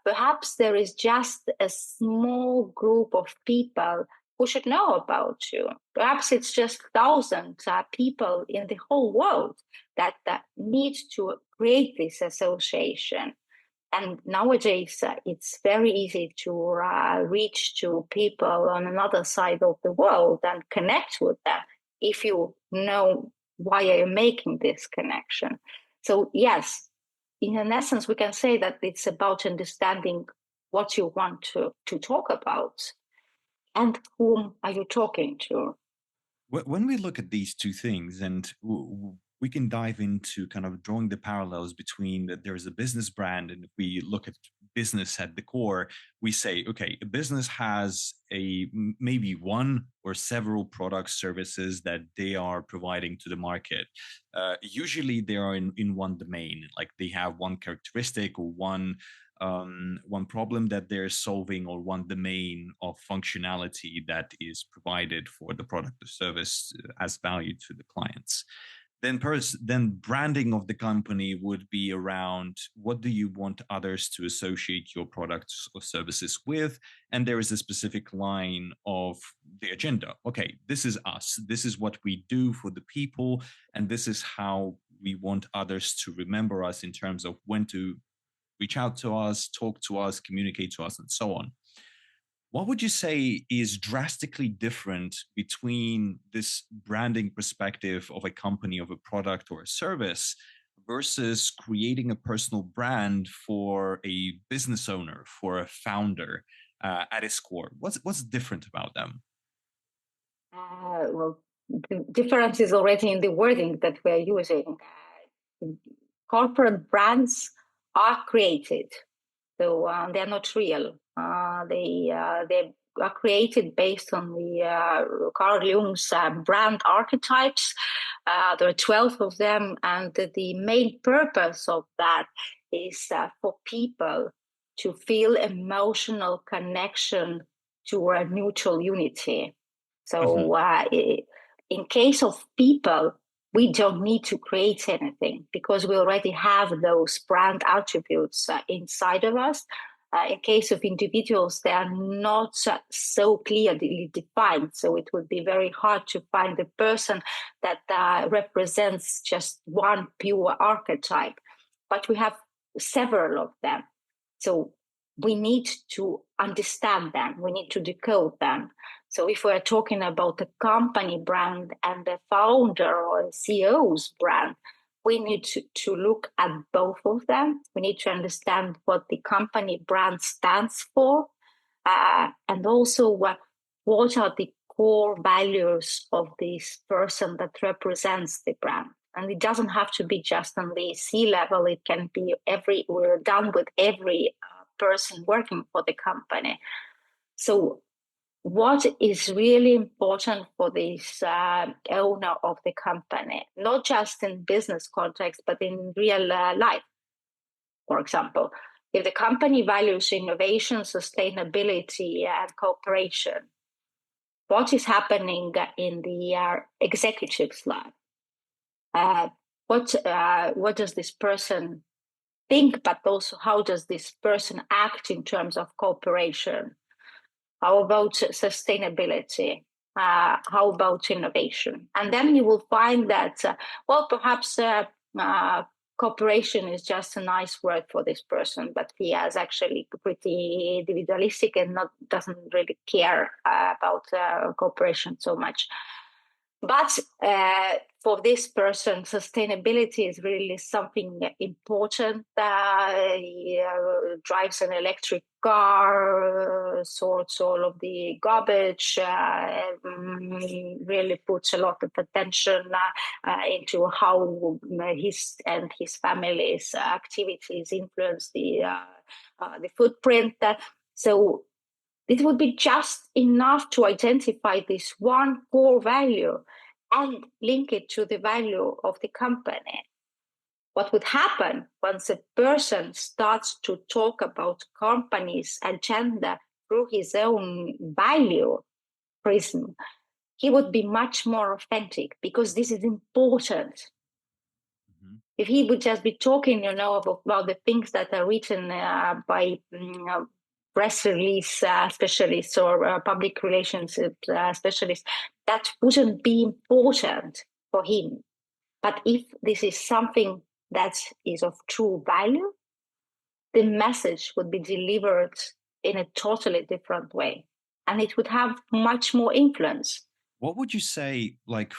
perhaps there is just a small group of people who should know about you. Perhaps it's just thousands of people in the whole world that need to create this association. And nowadays, it's very easy to reach to people on another side of the world and connect with them if you know why you're making this connection. So yes, in an essence, we can say that it's about understanding what you want to talk about and whom are you talking to. When we look at these two things, and we can dive into kind of drawing the parallels between that there is a business brand, and if we look at business at the core, we say, okay, a business has maybe one or several products, services that they are providing to the market. Usually they are in one domain, like they have one characteristic or one problem that they're solving, or one domain of functionality that is provided for the product or service as value to the clients. Then branding of the company would be around what do you want others to associate your products or services with, and there is a specific line of the agenda. Okay, this is us, this is what we do for the people, and this is how we want others to remember us in terms of when to reach out to us, talk to us, communicate to us, and so on. What would you say is drastically different between this branding perspective of a company, of a product or a service, versus creating a personal brand for a business owner, for a founder at its core? What's different about them? Well, the difference is already in the wording that we're using. Corporate brands are created, so they're not real. They are created based on the Carl Jung's brand archetypes. There are 12 of them, and the main purpose of that is for people to feel emotional connection to a mutual unity. Mhm. So in case of people, we don't need to create anything because we already have those brand attributes inside of us. In case of individuals, they are not so clearly defined. So it would be very hard to find a person that represents just one pure archetype. But we have several of them. So we need to understand them. We need to decode them. So if we're talking about the company brand and the founder or CEO's brand, we need to look at both of them. We need to understand what the company brand stands for, and also what are the core values of this person that represents the brand. And it doesn't have to be just on the C level. It can be we're done with every person working for the company. So what is really important for this owner of the company, not just in business context, but in real life? For example, if the company values innovation, sustainability, and cooperation, what is happening in the executive's life? What does this person think, but also how does this person act in terms of cooperation? How about sustainability? How about innovation? And then you will find that, perhaps cooperation is just a nice word for this person, but he is actually pretty individualistic and doesn't really care about cooperation so much. But for this person, sustainability is really something important. He drives an electric car, sorts all of the garbage, really puts a lot of attention into how his and his family's activities influence the footprint. So it would be just enough to identify this one core value and link it to the value of the company. What would happen once a person starts to talk about company's agenda through his own value prism? He would be much more authentic because this is important. Mm-hmm. If he would just be talking, about the things that are written by press release specialists or public relations specialists, that wouldn't be important for him. But if this is something that is of true value, the message would be delivered in a totally different way, and it would have much more influence. What would you say, like,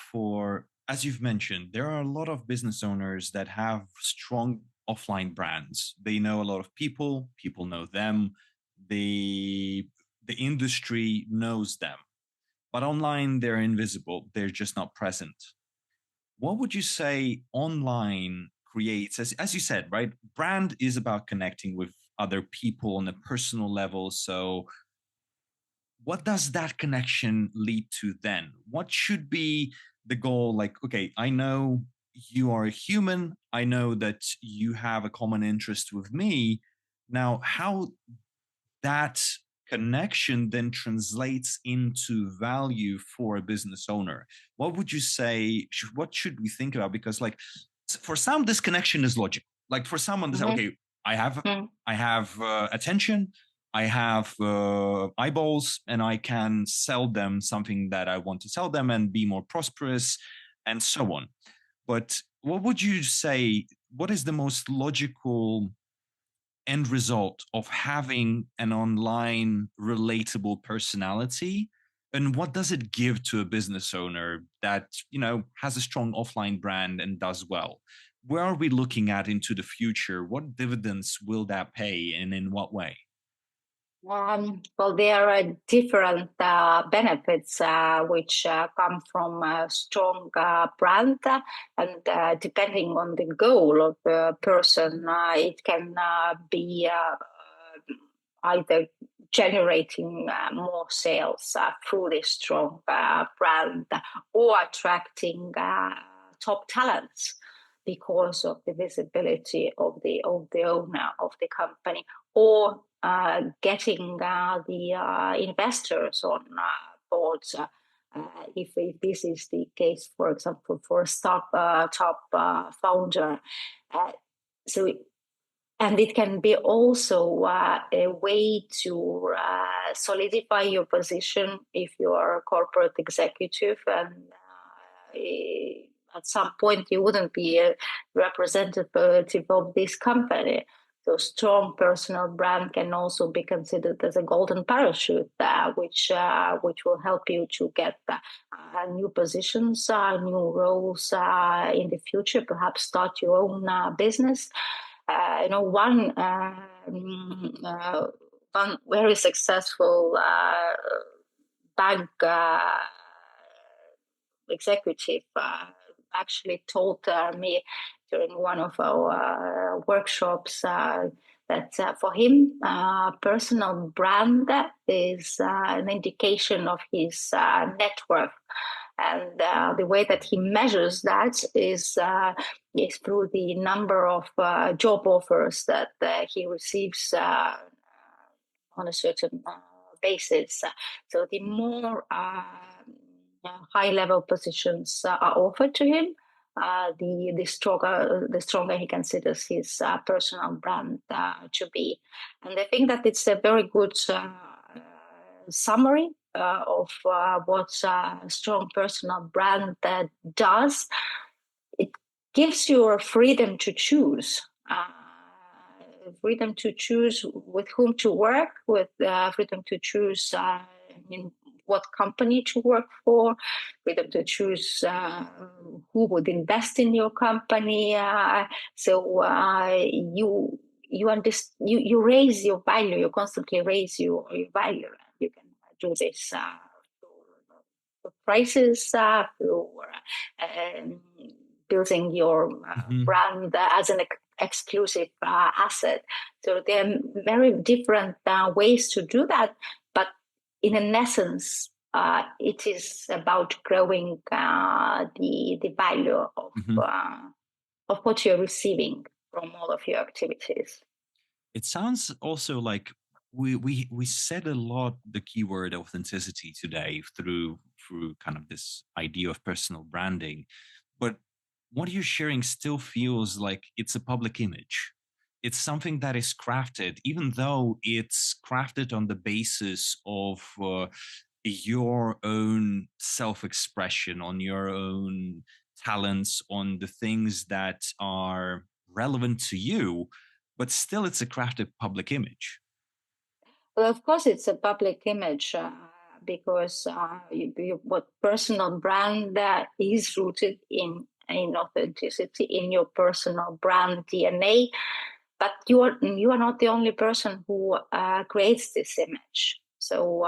as you've mentioned, there are a lot of business owners that have strong offline brands. They know a lot of people know them, the industry knows them, but online they're invisible, they're just not present. What would you say online creates, as you said, right? Brand is about connecting with other people on a personal level. So what does that connection lead to then? What should be the goal? Like, okay, I know you are a human. I know that you have a common interest with me. Now, how that connection then translates into value for a business owner, what would you say? What should we think about? Because, like, for some, this connection is logical. Like, for someone, they say, Mm-hmm. okay, I have, Mm-hmm. I have attention, I have eyeballs, and I can sell them something that I want to sell them and be more prosperous, and so on. But what would you say? What is the most logical end result of having an online relatable personality, and what does it give to a business owner that has a strong offline brand and does well? Where are we looking at into the future? What dividends will that pay, and in what way? Well, there are different benefits which come from a strong brand, and depending on the goal of the person, it can be either generating more sales through this strong brand, or attracting top talents because of the visibility of the owner of the company, or getting the investors on boards. If this is the case, for example, for a top founder. Uh, so and it can be also a way to solidify your position if you are a corporate executive, and at some point you wouldn't be a representative of this company. So strong personal brand can also be considered as a golden parachute, which will help you to get new positions, new roles in the future. Perhaps start your own business. One very successful bank executive actually told me during one of our workshops that for him, personal brand is an indication of his net worth. And the way that he measures that is through the number of job offers that he receives on a certain basis. So the more high-level positions are offered to him, the stronger he considers his personal brand to be. And I think that it's a very good summary of what a strong personal brand does. It gives you a freedom to choose. Freedom to choose with whom to work, with freedom to choose in what company to work for, freedom to choose who would invest in your company. So you raise your value. You constantly raise your value. You can do this through prices, through um, building your Mhm. brand as an exclusive asset. So there are very different ways to do that, but in an essence, it is about growing the value Mhm. of what you're receiving from all of your activities. It sounds also like we said a lot the keyword authenticity today through kind of this idea of personal branding, but what you're sharing still feels like it's a public image. It's something that is crafted, even though it's crafted on the basis of your own self-expression, on your own talents, on the things that are relevant to you, but still it's a crafted public image. Well, of course, it's a public image because what personal brand is rooted in authenticity, in your personal brand DNA. But you are not the only person who creates this image. So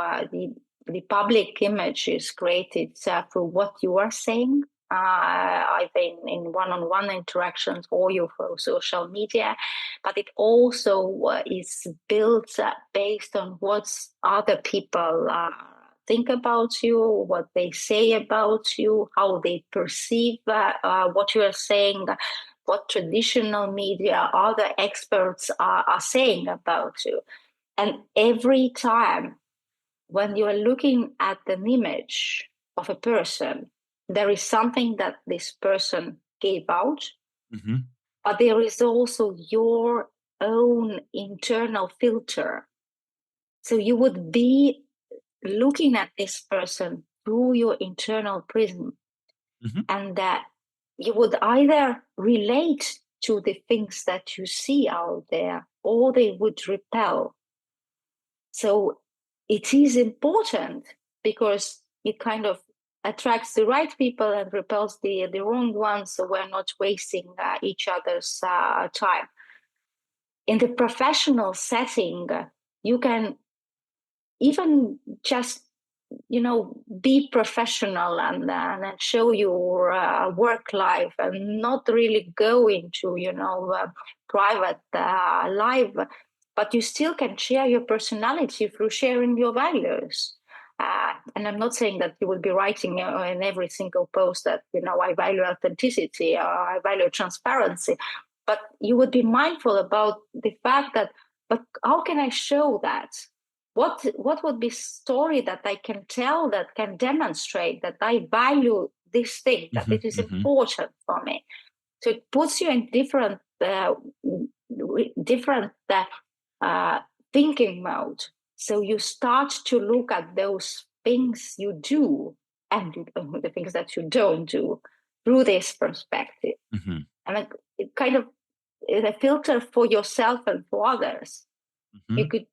the public image is created through what you are saying, either in one-on-one interactions or your social media, but it also is built based on what other people think about you, what they say about you, how they perceive what you are saying, what traditional media, other experts are saying about you. And every time when you are looking at an image of a person, there is something that this person gave out, but there is also your own internal filter. So you would be looking at this person through your internal prism, and that you would either relate to the things that you see out there or they would repel. So it is important because it kind of attracts the right people and repels the wrong ones, so we're not wasting each other's time. In the professional setting, you can even just be professional and show your work life and not really go into private life, but you still can share your personality through sharing your values. And I'm not saying that you will be writing in every single post that I value authenticity or I value transparency, but you would be mindful about the fact that, but how can I show that? What would be story that I can tell that can demonstrate that I value this thing, that it is important for me? So it puts you in different thinking mode. So you start to look at those things you do and the things that you don't do through this perspective. And it kind of is a filter for yourself and for others. You could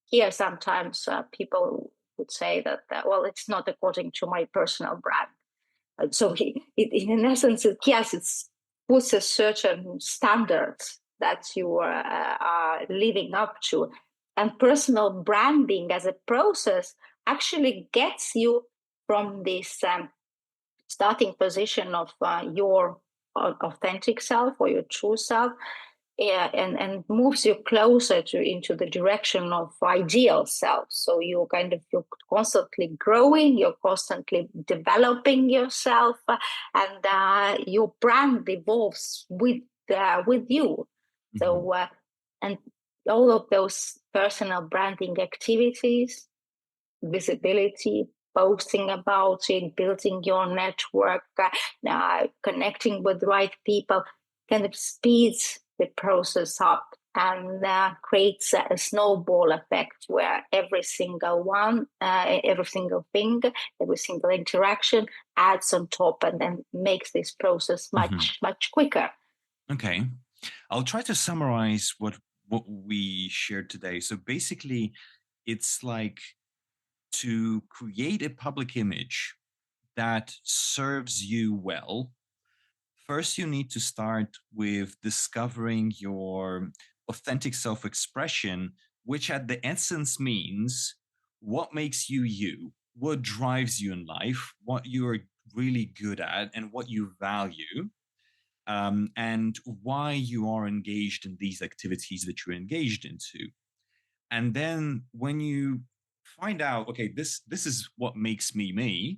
hear sometimes people would say that, well, it's not according to my personal brand. And so in essence, yes, it puts a certain standards that you are living up to. And personal branding as a process actually gets you from this starting position of your authentic self or your true self, and moves you closer into the direction of ideal self. So you're constantly growing, you're constantly developing yourself, and your brand evolves with you. So and all of those personal branding activities, visibility, posting about it, building your network, connecting with the right people, kind of speeds the process up and creates a snowball effect where every single thing, every single interaction adds on top and then makes this process much quicker. Okay. I'll try to summarize what we shared today. So basically, it's like to create a public image that serves you well. First, you need to start with discovering your authentic self-expression, which at the essence means what makes you you, what drives you in life, what you're really good at, and what you value. And why you are engaged in these activities that you're engaged into. And then when you find out, okay, this is what makes me me,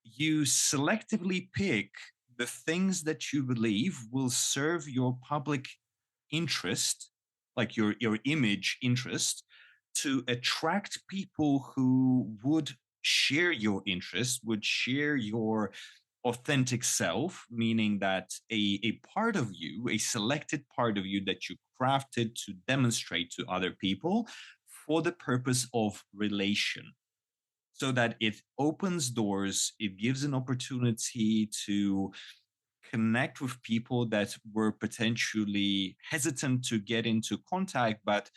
you selectively pick the things that you believe will serve your public interest, like your image interest, to attract people who would share your interest, would share your authentic self, meaning that a part of you, a selected part of you that you crafted to demonstrate to other people for the purpose of relation, so that it opens doors, it gives an opportunity to connect with people that were potentially hesitant to get into contact, but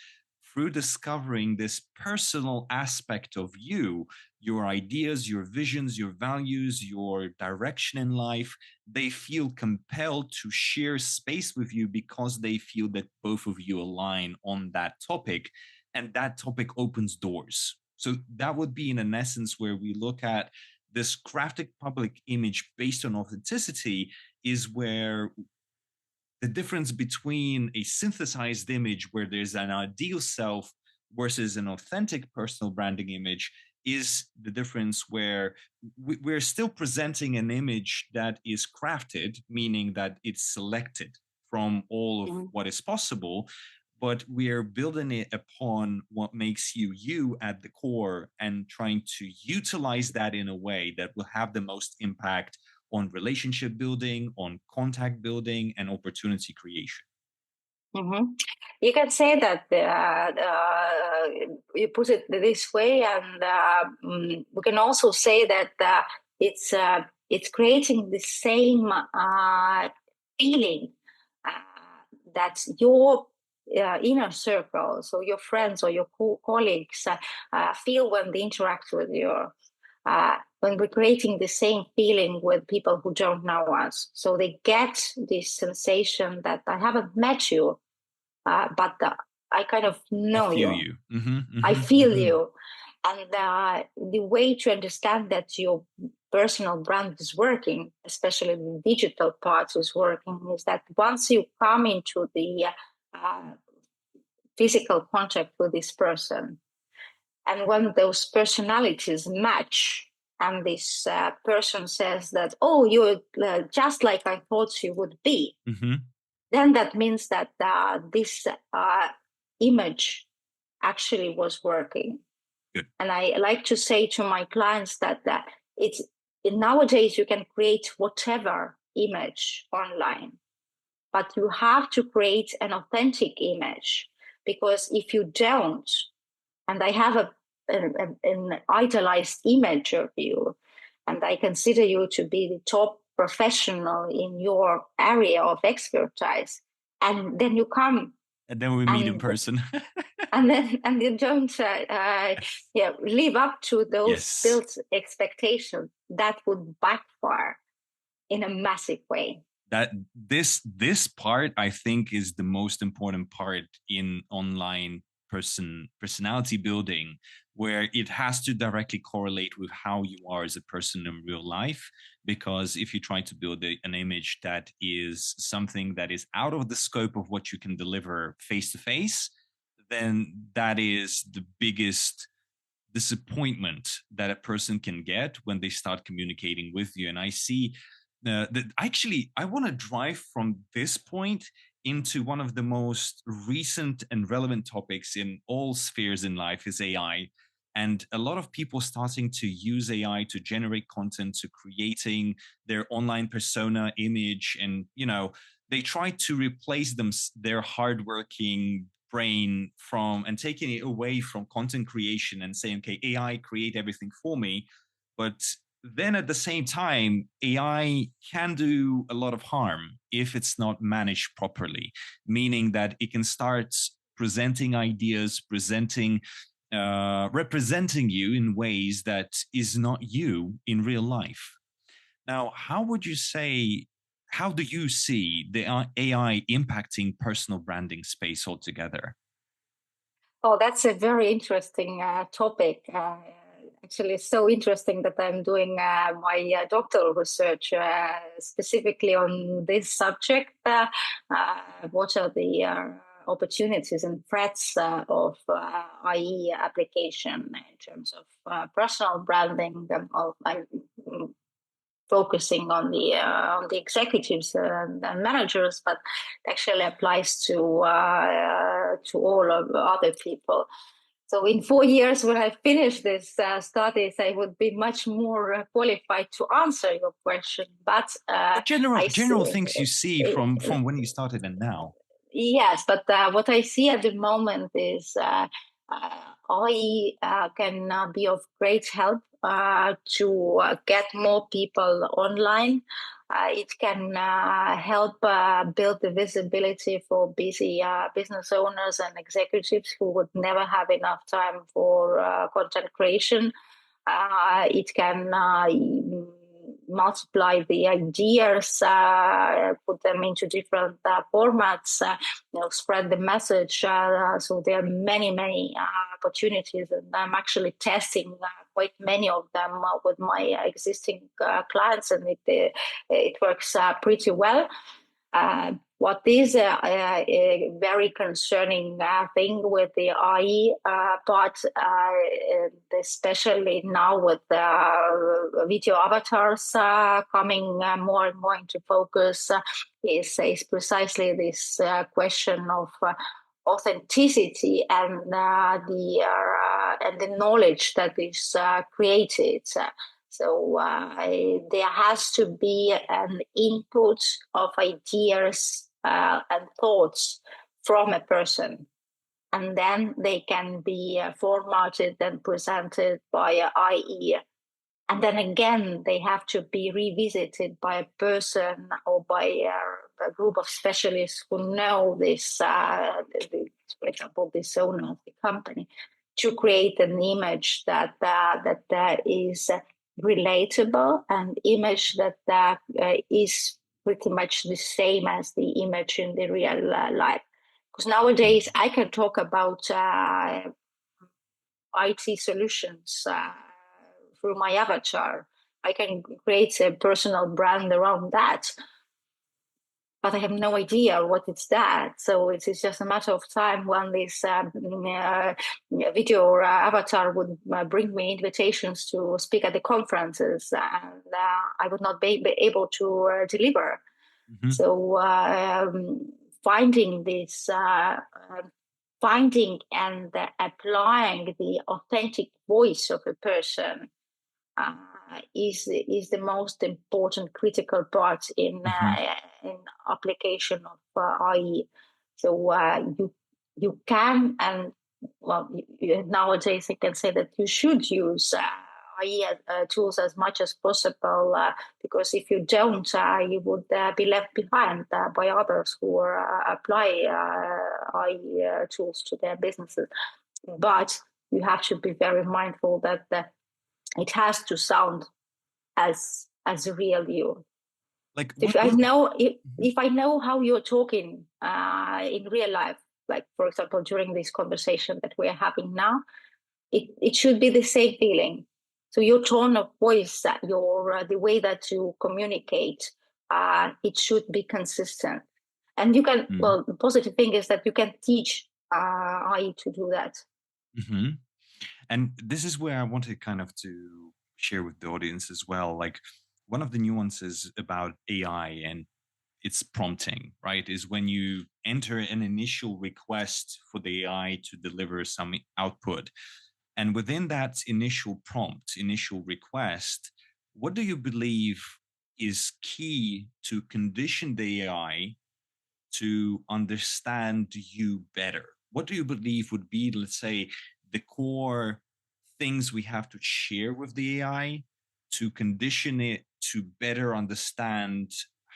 through discovering this personal aspect of you, your ideas, your visions, your values, your direction in life, they feel compelled to share space with you because they feel that both of you align on that topic, and that topic opens doors. So that would be in an essence where we look at this crafted public image based on authenticity is where the difference between a synthesized image where there's an ideal self versus an authentic personal branding image is the difference where we're still presenting an image that is crafted, meaning that it's selected from all of what is possible, but we're building it upon what makes you you at the core and trying to utilize that in a way that will have the most impact on relationship building, on contact building, and opportunity creation. Mm-hmm. You can say that you put it this way, and we can also say that it's creating the same feeling that your inner circle, so your friends or your colleagues, feel when they interact with you. When we're creating the same feeling with people who don't know us. So they get this sensation that I haven't met you, but I kind of know I feel you. you. Mm-hmm, mm-hmm, I feel mm-hmm. you. And the way to understand that your personal brand is working, especially the digital part is working, is that once you come into the physical contact with this person, and when those personalities match, and this person says that, oh, you're just like I thought you would be, then that means that this image actually was working. Good. And I like to say to my clients that it's nowadays you can create whatever image online, but you have to create an authentic image, because if you don't, and I have an idealized image of you, and I consider you to be the top professional in your area of expertise, and then you come and then we meet in person, and you don't live up to those built expectations, that would backfire in a massive way. That this part, I think, is the most important part in online personality building, where it has to directly correlate with how you are as a person in real life. Because if you try to build an image that is something that is out of the scope of what you can deliver face to face, then that is the biggest disappointment that a person can get when they start communicating with you. And I see actually, I want to drive from this point into one of the most recent and relevant topics in all spheres in life is AI. And a lot of people starting to use AI to generate content, to creating their online persona image. And, they try to replace their hardworking brain from and taking it away from content creation and saying, okay, AI, create everything for me. But then at the same time, AI can do a lot of harm if it's not managed properly, meaning that it can start presenting ideas, representing you in ways that is not you in real life. Now, how do you see the AI impacting personal branding space altogether? Oh, that's a very interesting topic. Actually, it's so interesting that I'm doing my doctoral research specifically on this subject. What are the opportunities and threats of IE application in terms of personal branding? I'm focusing on the executives and managers, but it actually applies to all of other people. So in 4 years, when I finish this studies, I would be much more qualified to answer your question. But general things you see from when you started and now. Yes, but what I see at the moment is AI can be of great help to get more people online. It can help build the visibility for busy business owners and executives who would never have enough time for content creation. It can multiply the ideas, put them into different formats, spread the message. So there are many opportunities, and I'm actually testing quite many of them with my existing clients, and it works pretty well. What is a very concerning thing with the AI part, especially now with video avatars coming more and more into focus, is precisely this question of authenticity and the knowledge that is created. So there has to be an input of ideas and thoughts from a person, and then they can be formatted and presented by IE. And then again, they have to be revisited by a person or by a group of specialists who know this, for example, this owner of the company, to create an image that is relatable, and image that is pretty much the same as the image in the real life. Because nowadays I can talk about IT solutions through my avatar. I can create a personal brand around that, but I have no idea what it's that. So it's just a matter of time when this video or avatar would bring me invitations to speak at the conferences, and I would not be able to deliver. Mm-hmm. So finding this, finding and applying the authentic voice of a person is the most important critical part in application of IE. So you can, and well, nowadays I can say that you should use IE tools as much as possible, because if you don't, you would be left behind by others who apply IE tools to their businesses. But you have to be very mindful that it has to sound as real you. Like if I know how you're talking in real life, like for example during this conversation that we're having now, it should be the same feeling. So your tone of voice, your the way that you communicate, it should be consistent. And you can well, the positive thing is that you can teach AI to do that. Mm-hmm. And this is where I wanted kind of to share with the audience as well. Like one of the nuances about AI and its prompting, right, is when you enter an initial request for the AI to deliver some output. And within that initial prompt, initial request, what do you believe is key to condition the AI to understand you better? What do you believe would be, let's say, the core things we have to share with the AI to condition it to better understand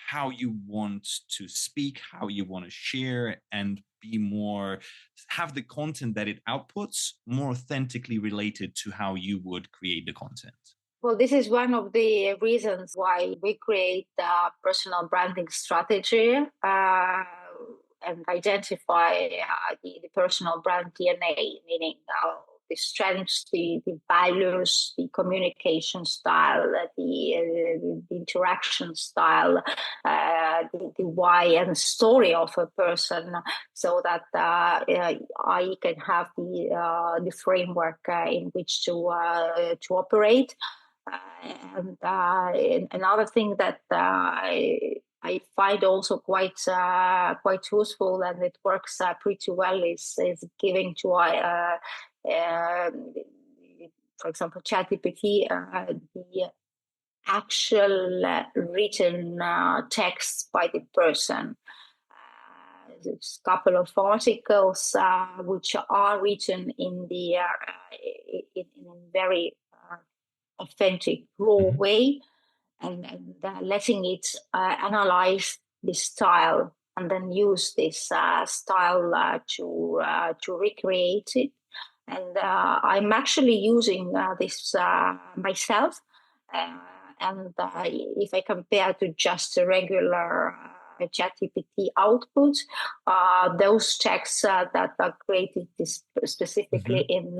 how you want to speak, how you want to share, and be more, have the content that it outputs more authentically related to how you would create the content? Well, this is one of the reasons why we create a personal branding strategy and identify the personal brand DNA, meaning the strengths, the values, the communication style, the interaction style, the why and story of a person, so that I can have the framework in which to operate. And another thing that I find also quite useful, and it works pretty well, is giving to for example, ChatGPT the actual written text by the person. There's a couple of articles which are written in the in very authentic, raw way, and letting it analyze the style, and then use this style to recreate it. And I'm actually using this myself. And if I compare to just a regular ChatGPT output. Those checks that are created specifically in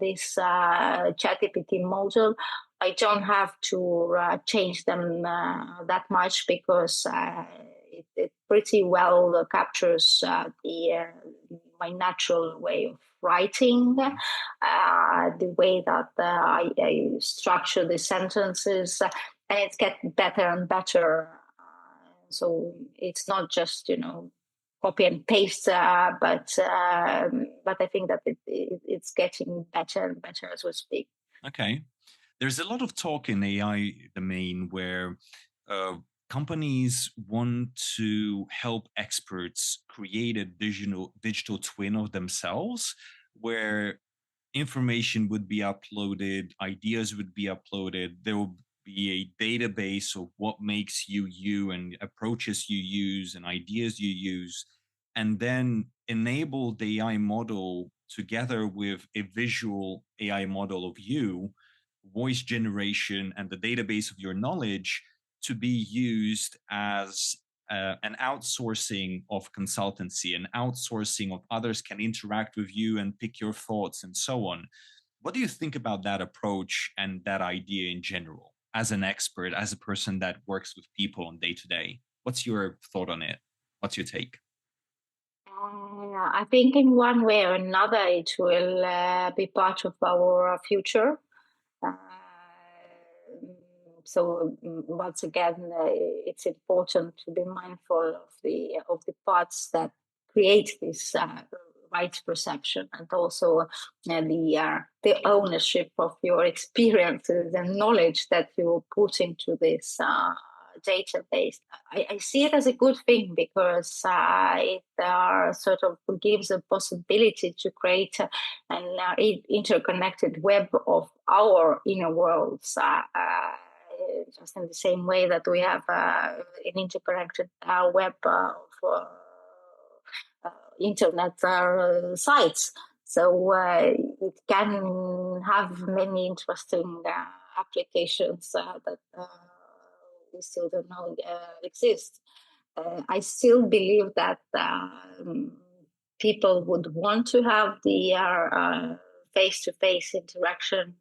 this ChatGPT model, I don't have to change them that much because it pretty well captures my natural way of writing, the way that I structure the sentences, and it's getting better and better. So it's not just copy and paste, but I think that it's getting better and better as we speak. Okay. There's a lot of talk in AI domain where companies want to help experts create a digital twin of themselves, where information would be uploaded, ideas would be uploaded. There will be a database of what makes you you and approaches you use and ideas you use, and then enable the AI model together with a visual AI model of you, voice generation, and the database of your knowledge to be used as an outsourcing of consultancy, an outsourcing of others can interact with you and pick your thoughts and so on. What do you think about that approach and that idea in general, as an expert, as a person that works with people on day to day? What's your thought on it? What's your take? I think in one way or another it will be part of our future. So once again, it's important to be mindful of the parts that create this right perception, and also the ownership of your experiences and knowledge that you put into this database. I see it as a good thing because it sort of gives a possibility to create an interconnected web of our inner worlds. Just in the same way that we have an interconnected web of internet sites. So it can have many interesting applications that we still don't know exist. I still believe that people would want to have the face-to-face interaction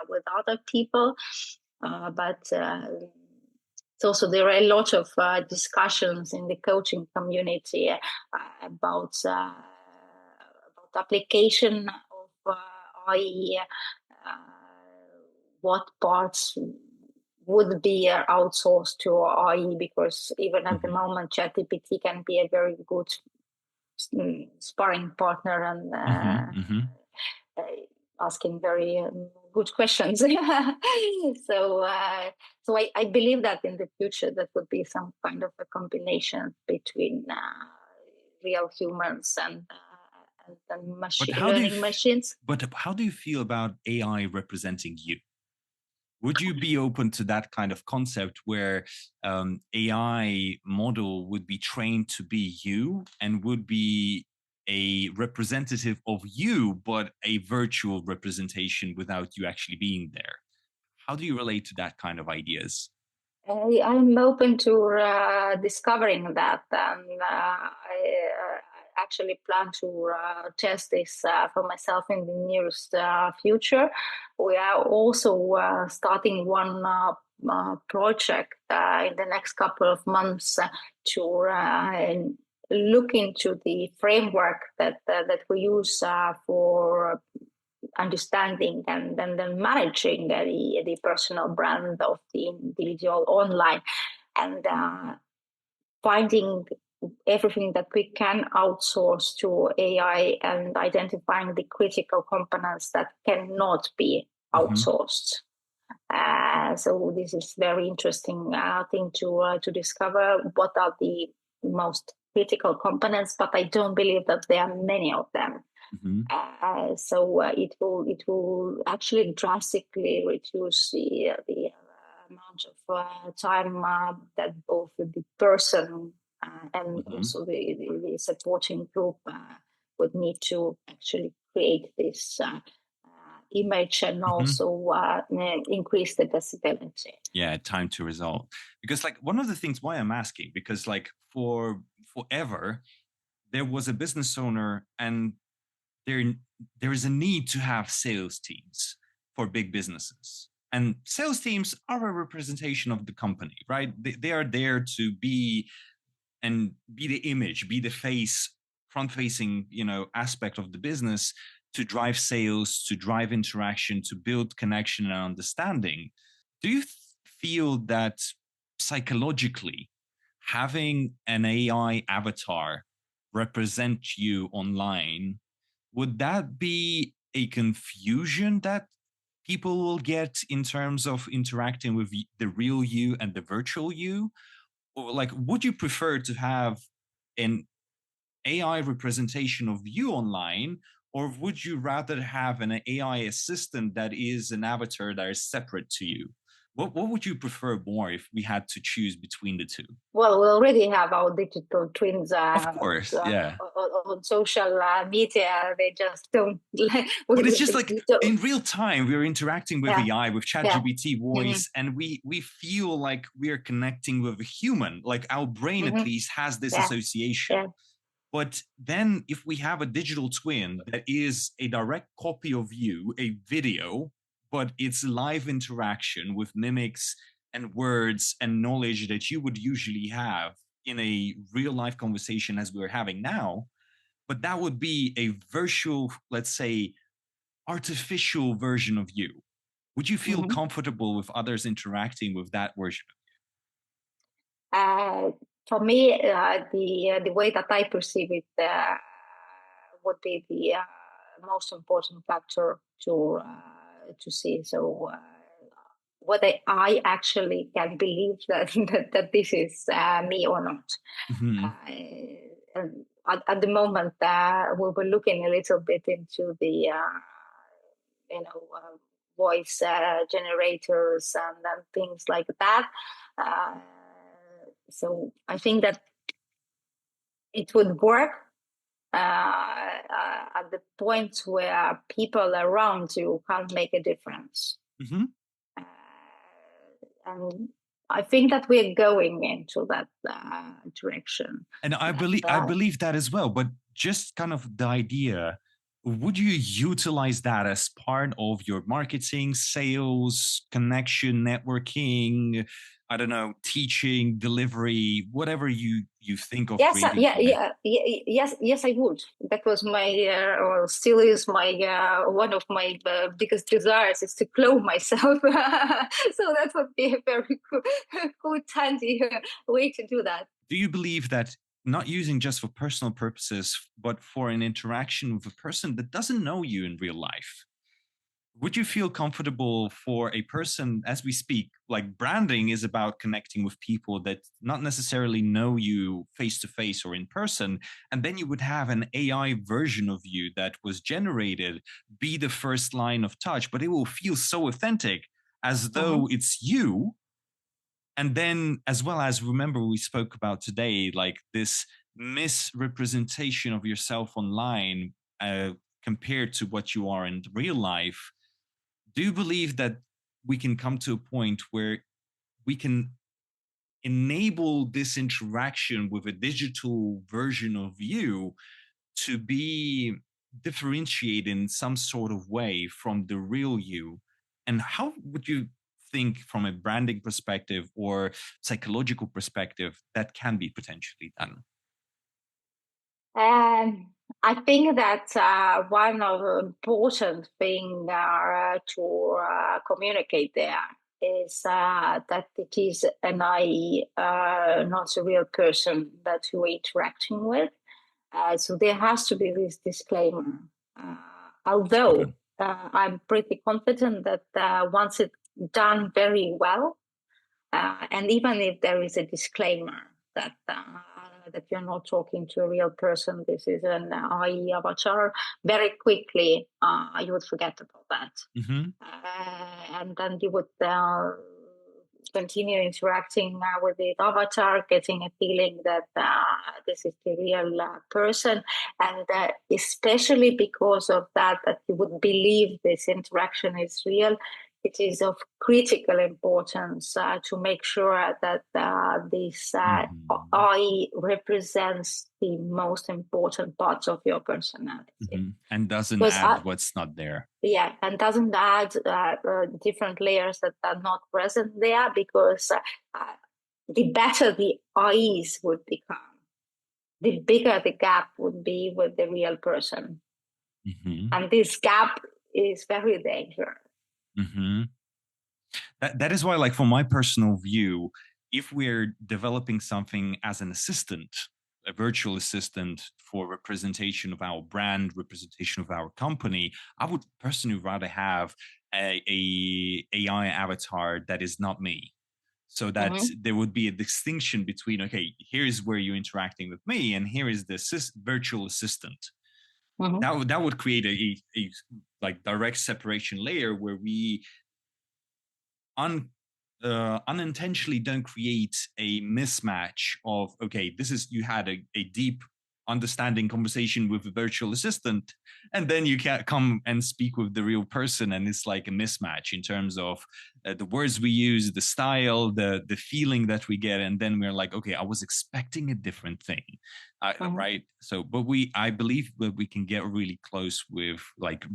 with other people, but it's also there are a lot of discussions in the coaching community about application of AI, what parts would be outsourced to AI, because even at the moment ChatGPT can be a very good sparring partner and asking very good questions. So I believe that in the future that would be some kind of a combination between real humans and learning machines. But how do you feel about AI representing you? Would you be open to that kind of concept where AI model would be trained to be you and would be a representative of you, but a virtual representation without you actually being there? How do you relate to that kind of ideas? I'm open to discovering that, and I actually plan to test this for myself in the nearest future. We are also starting one project in the next couple of months to look into the framework that we use for understanding and then managing the personal brand of the individual online, and finding everything that we can outsource to AI and identifying the critical components that cannot be outsourced. So this is very interesting thing to discover what are the most critical components, but I don't believe that there are many of them. So it will actually drastically reduce the amount of time that both the person and also the supporting group would need to actually create this image and also increase the visibility. Yeah, time to result. Because like one of the things why I'm asking, because like for forever, there was a business owner and there is a need to have sales teams for big businesses. And sales teams are a representation of the company, right? They are there to be the image, be the face, front-facing, aspect of the business to drive sales, to drive interaction, to build connection and understanding. Do you feel that psychologically having an AI avatar represent you online, would that be a confusion that people will get in terms of interacting with the real you and the virtual you? Or like, would you prefer to have an AI representation of you online, or would you rather have an AI assistant that is an avatar that is separate to you? What would you prefer more if we had to choose between the two? Well, we already have our digital twins Of course, yeah. on social media. They just don't. But it's just like in real time, we're interacting with AI, with ChatGPT voice, and we feel like we're connecting with a human. Like our brain, at least, has this association. Yeah. But then if we have a digital twin that is a direct copy of you, a video, but it's live interaction with mimics and words and knowledge that you would usually have in a real life conversation as we're having now, but that would be a virtual, let's say, artificial version of you. Would you feel comfortable with others interacting with that version of you? For me, the way that I perceive it would be the most important factor to see. So whether I actually can believe that this is me or not. At the moment, we were looking a little bit into the voice generators and things like that. So I think that it would work at the point where people around you can't make a difference. And I think that we're going into that direction. And I believe that as well. But just kind of the idea, would you utilize that as part of your marketing, sales, connection, networking, I don't know, teaching, delivery, whatever you think of? Yes, yes, I would. That was my, or still is my, one of my biggest desires is to clone myself. So that would be a very good, handy way to do that. Do you believe that not using just for personal purposes, but for an interaction with a person that doesn't know you in real life, would you feel comfortable for a person, as we speak, like branding is about connecting with people that not necessarily know you face to face or in person, and then you would have an AI version of you that was generated be the first line of touch, but it will feel so authentic as though it's you. And then, as well as, remember, we spoke about today, like this misrepresentation of yourself online compared to what you are in real life. Do you believe that we can come to a point where we can enable this interaction with a digital version of you to be differentiated in some sort of way from the real you? And how would you think, from a branding perspective or psychological perspective, that can be potentially done? I think that one of the important things to communicate there is that it is an AI, not a real person that you're interacting with. So there has to be this disclaimer. Although I'm pretty confident that once it's done very well, and even if there is a disclaimer that you're not talking to a real person, this is an AI avatar, very quickly you would forget about that. And then you would continue interacting with the avatar, getting a feeling that this is the real person, and especially because of that you would believe this interaction is real. It is of critical importance to make sure that this I represents the most important parts of your personality. And doesn't add what's not there. Yeah, and doesn't add different layers that are not present there, because the better the eyes would become, the bigger the gap would be with the real person. And this gap is very dangerous. That is why, like, from my personal view, if we're developing something as an assistant, a virtual assistant for representation of our brand, representation of our company, I would personally rather have a AI avatar that is not me. So that there would be a distinction between, okay, here's where you're interacting with me, and here is the virtual assistant. That would create a like direct separation layer where we unintentionally don't create a mismatch of, okay, this is, you had a deep understanding conversation with a virtual assistant, and then you can't come and speak with the real person, and it's like a mismatch in terms of the words we use, the style, the feeling that we get, and then we're like, okay, I was expecting a different thing, right? So, but I believe that we can get really close with like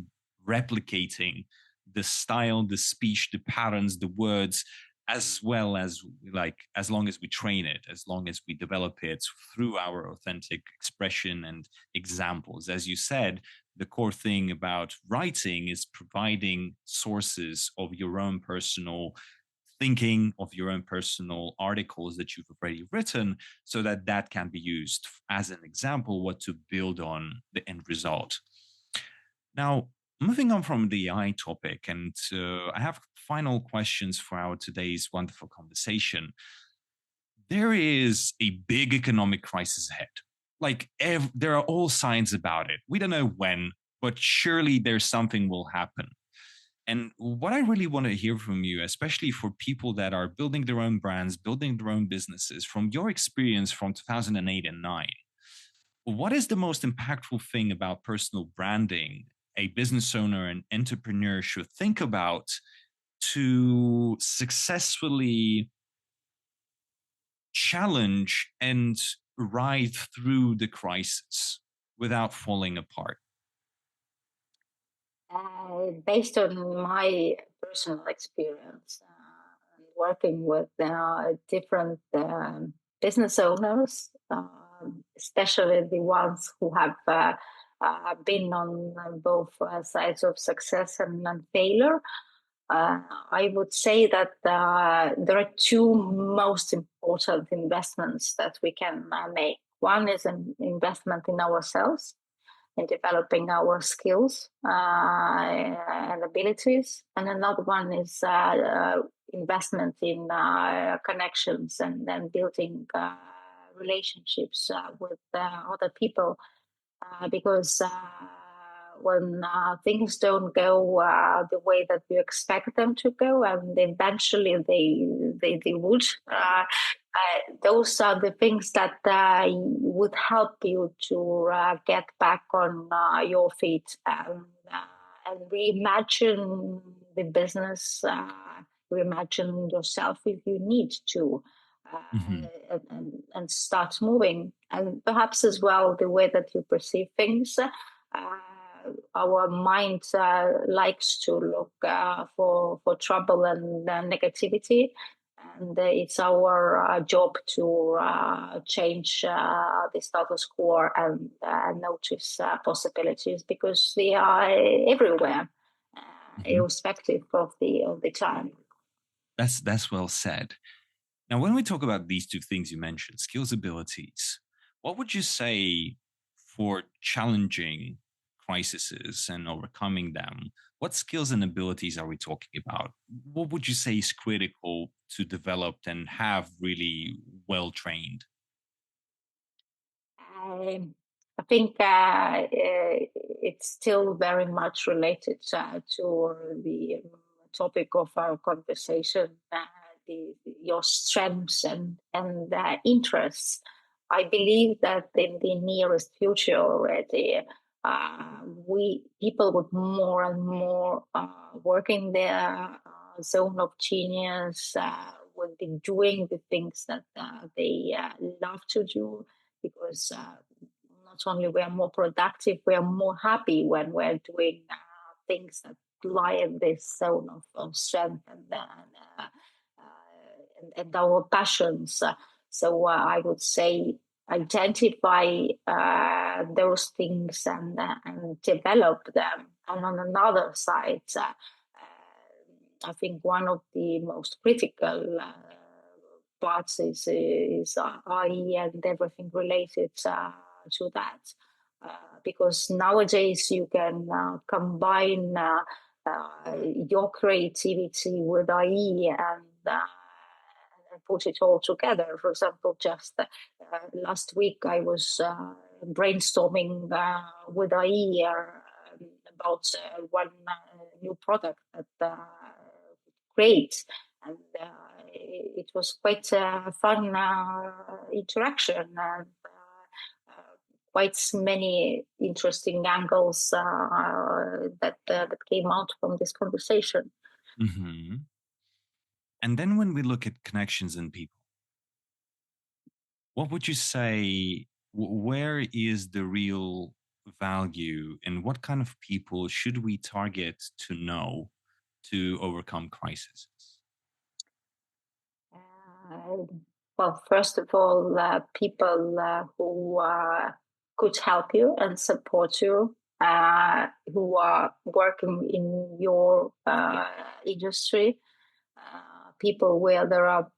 replicating the style, the speech, the patterns, the words, as well as, like, as long as we train it, as long as we develop it through our authentic expression and examples. As you said, the core thing about writing is providing sources of your own personal thinking, of your own personal articles that you've already written, so that that can be used as an example what to build on the end result. Now, moving on from the AI topic, and I have final questions for our today's wonderful conversation. There is a big economic crisis ahead. Like, there are all signs about it. We don't know when, but surely there's something will happen. And what I really want to hear from you, especially for people that are building their own brands, building their own businesses, from your experience from 2008 and 9, what is the most impactful thing about personal branding a business owner and entrepreneur should think about to successfully challenge and ride through the crisis without falling apart? Based on my personal experience and working with different business owners, especially the ones who have been on both sides of success and failure, I would say that there are two most important investments that we can make. One is an investment in ourselves, in developing our skills and abilities, and another one is investment in connections and then building relationships with other people, because when things don't go the way that you expect them to go, and eventually they would, those are the things that would help you to get back on your feet and reimagine the business, reimagine yourself if you need to, and start moving. And perhaps as well the way that you perceive things. Our mind likes to look for trouble and negativity, and it's our job to change the status quo and notice possibilities, because they are everywhere, irrespective of the time. That's well said. Now, when we talk about these two things you mentioned, skills, abilities, what would you say for challenging crises and overcoming them? What skills and abilities are we talking about? What would you say is critical to develop and have really well trained? I think it's still very much related to the topic of our conversation. your strengths and interests. I believe that in the nearest future already, people would more and more work in their zone of genius, would be doing the things that they love to do, because not only we are more productive, we are more happy when we're doing things that lie in this zone of strength and our passions. So I would say identify those things and develop them. And on another side, I think one of the most critical parts is IE and everything related to that. Because nowadays you can combine your creativity with IE and put it all together. For example, just last week I was brainstorming with IE about one new product that create, and it was quite a fun interaction and quite many interesting angles that came out from this conversation. Mm-hmm. And then when we look at connections in people, what would you say, where is the real value and what kind of people should we target to know to overcome crises? Well, first of all, people who could help you and support you, who are working in your industry, people where there are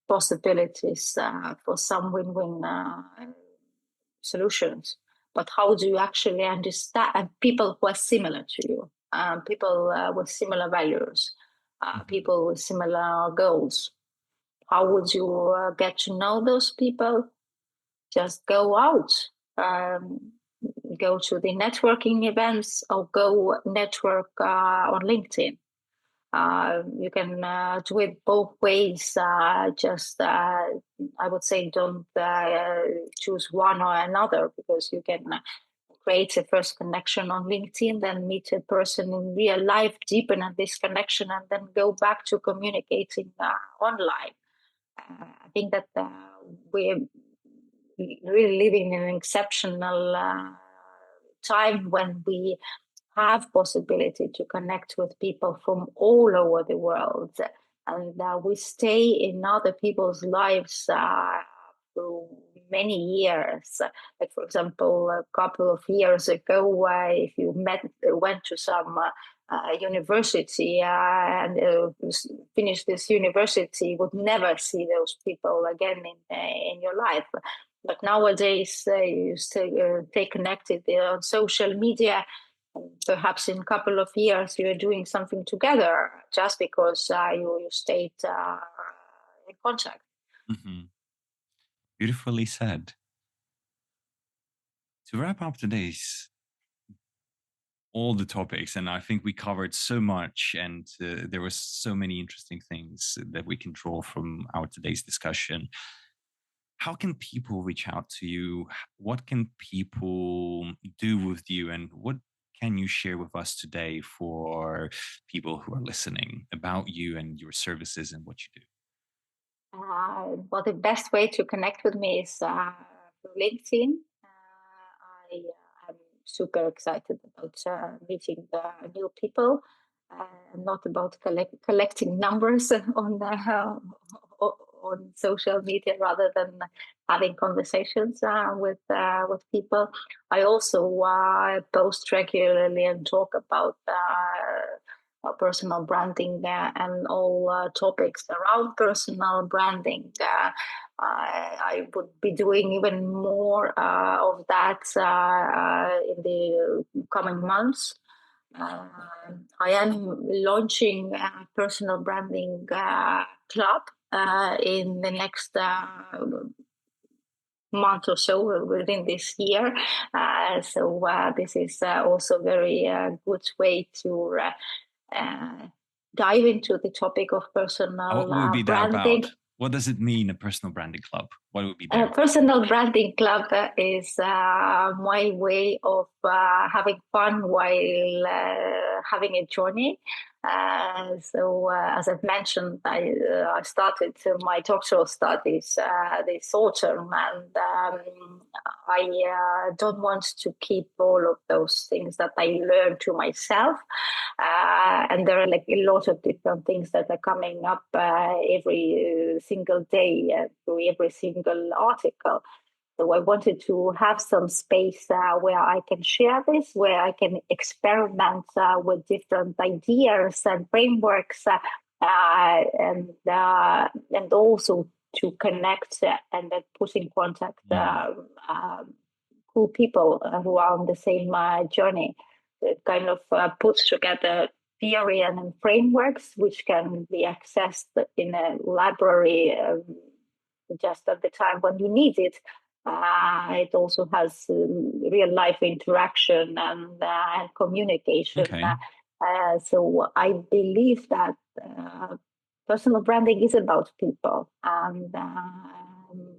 possibilities for some win-win solutions. But how do you actually understand people who are similar to you, people with similar values, people with similar goals? How would you get to know those people? Just go out, go to the networking events, or go network on LinkedIn. You can do it both ways. I would say, don't choose one or another, because you can create a first connection on LinkedIn, then meet a person in real life, deepen this connection, and then go back to communicating online. I think that we're really living in an exceptional time when we have possibility to connect with people from all over the world, and we stay in other people's lives for many years. Like, for example, a couple of years ago, if you went to some university and finished this university, would never see those people again in your life. But nowadays, you stay connected on social media. Perhaps in a couple of years, you're doing something together just because you stayed in contact. Mm-hmm. Beautifully said. To wrap up today's all the topics, and I think we covered so much, and there were so many interesting things that we can draw from our today's discussion. How can people reach out to you? What can people do with you, and what can you share with us today for people who are listening about you and your services and what you do? Well, the best way to connect with me is through LinkedIn. I'm super excited about meeting the new people, not about collecting numbers on social media, rather than having conversations with people. I also post regularly and talk about personal branding and all topics around personal branding. I would be doing even more of that in the coming months. I am launching a personal branding club in the next month or so, within this year. So this is also very good way to dive into the topic of personal what would be that branding. about? What does it mean, a personal branding club? What would be there? A personal branding club is my way of having fun while having a journey. As I've mentioned, I started my doctoral studies this autumn, and I don't want to keep all of those things that I learned to myself. And there are like a lot of different things that are coming up every single day through every single article. So I wanted to have some space where I can share this, where I can experiment with different ideas and frameworks, and also to connect and then put in contact cool people who are on the same journey. It kind of puts together theory and frameworks which can be accessed in a library just at the time when you need it. It also has real life interaction and communication. Okay. So I believe that personal branding is about people, and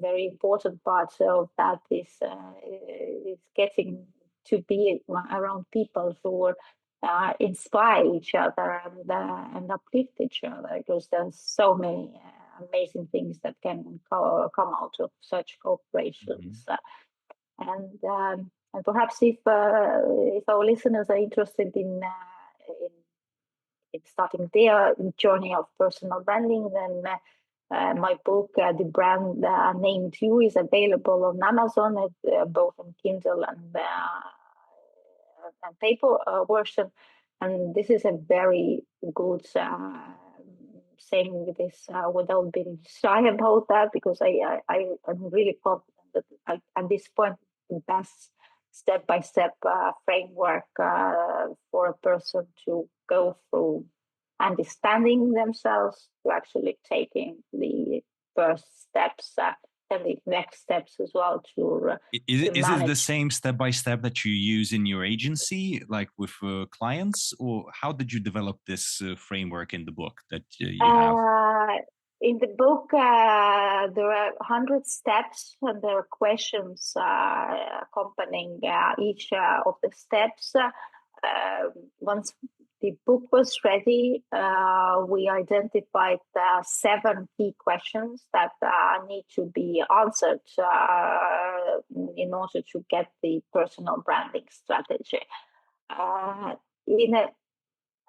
very important part of that is getting to be around people who inspire each other and uplift each other, because there's so many amazing things that can come out of such cooperations. And perhaps if our listeners are interested in starting their journey of personal branding, then my book, The Brand Named You, is available on Amazon, both on Kindle and paper version. And this is a very good saying this without being shy about that, because I'm really confident that at this point, the best step-by-step framework for a person to go through understanding themselves to actually taking the first steps and the next steps as well to is it manage. the same step by step that you use in your agency, like with clients, or how did you develop this framework in the book that you have? In the book, there are 100 steps, and there are questions accompanying each of the steps. Once the book was ready, we identified 7 key questions that need to be answered in order to get the personal branding strategy.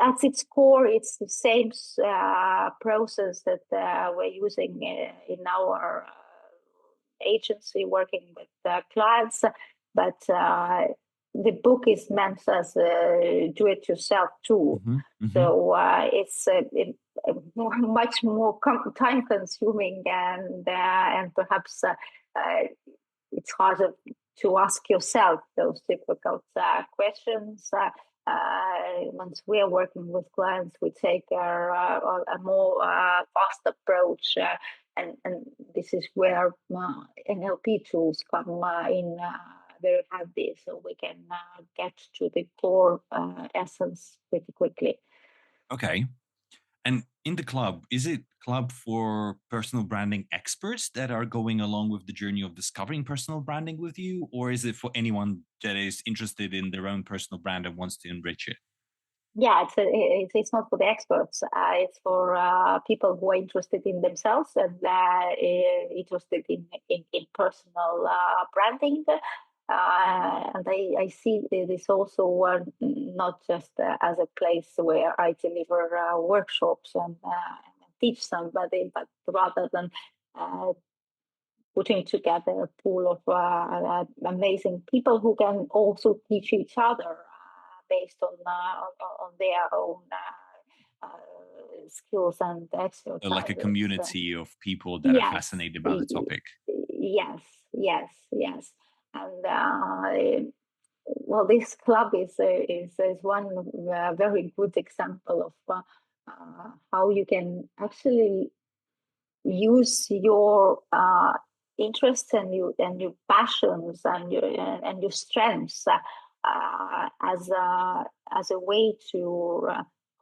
At its core, it's the same process that we're using in our agency working with clients, but the book is meant as a do-it-yourself tool. So it's much more time-consuming, and perhaps it's harder to ask yourself those difficult questions. Once we are working with clients, we take a more fast approach, and this is where NLP tools come in very handy, so we can get to the core essence pretty quickly. Okay. And in the club, is it club for personal branding experts that are going along with the journey of discovering personal branding with you, or is it for anyone that is interested in their own personal brand and wants to enrich it? Yeah, it's not for the experts. It's for people who are interested in themselves and interested in personal branding. And I see this also not just as a place where I deliver workshops and teach somebody, but rather than putting together a pool of amazing people who can also teach each other based on their own skills and expertise. Like a community of people that are fascinated about the topic. Yes. And well, this club is one very good example of how you can actually use your interests and your passions and your strengths as a way to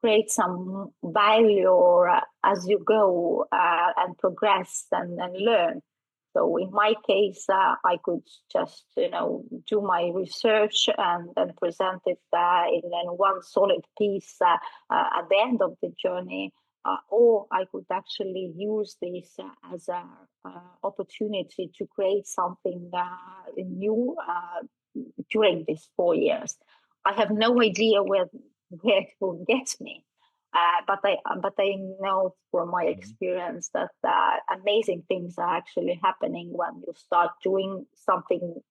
create some value as you go and progress and learn. So in my case, I could just, do my research and then present it in one solid piece at the end of the journey. Or I could actually use this as an opportunity to create something new during these 4 years. I have no idea where it will get me, but I know from my experience that amazing things are actually happening when you start doing something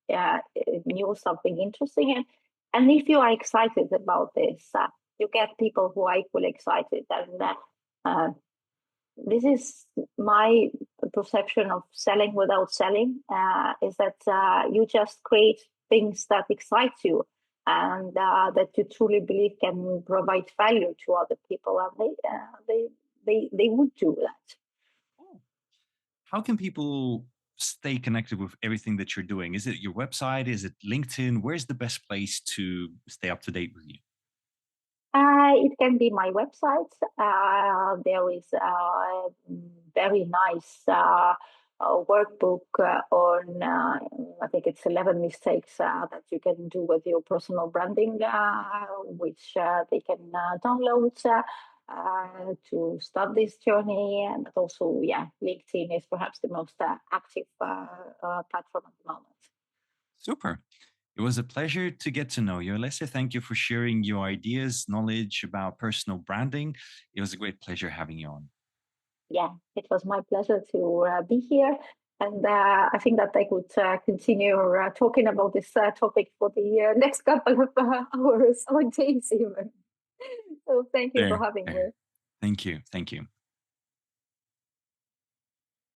new, something interesting, and if you are excited about this, you get people who are equally excited, and this is my perception of selling without selling, is that you just create things that excite you and that you truly believe can provide value to other people, and they would do that. How can people stay connected with everything that you're doing? Is it your website? Is it LinkedIn? Where's the best place to stay up to date with you? It can be my website. There is a very nice workbook on, I think it's 11 mistakes that you can do with your personal branding, which they can download to start this journey. And also, yeah, LinkedIn is perhaps the most active platform at the moment. Super. It was a pleasure to get to know you, Olesija. Thank you for sharing your ideas, knowledge about personal branding. It was a great pleasure having you on. Yeah, it was my pleasure to be here. And I think that I could continue talking about this topic for the next couple of hours or days even. So thank you for There, having me. there. Thank you. Thank you.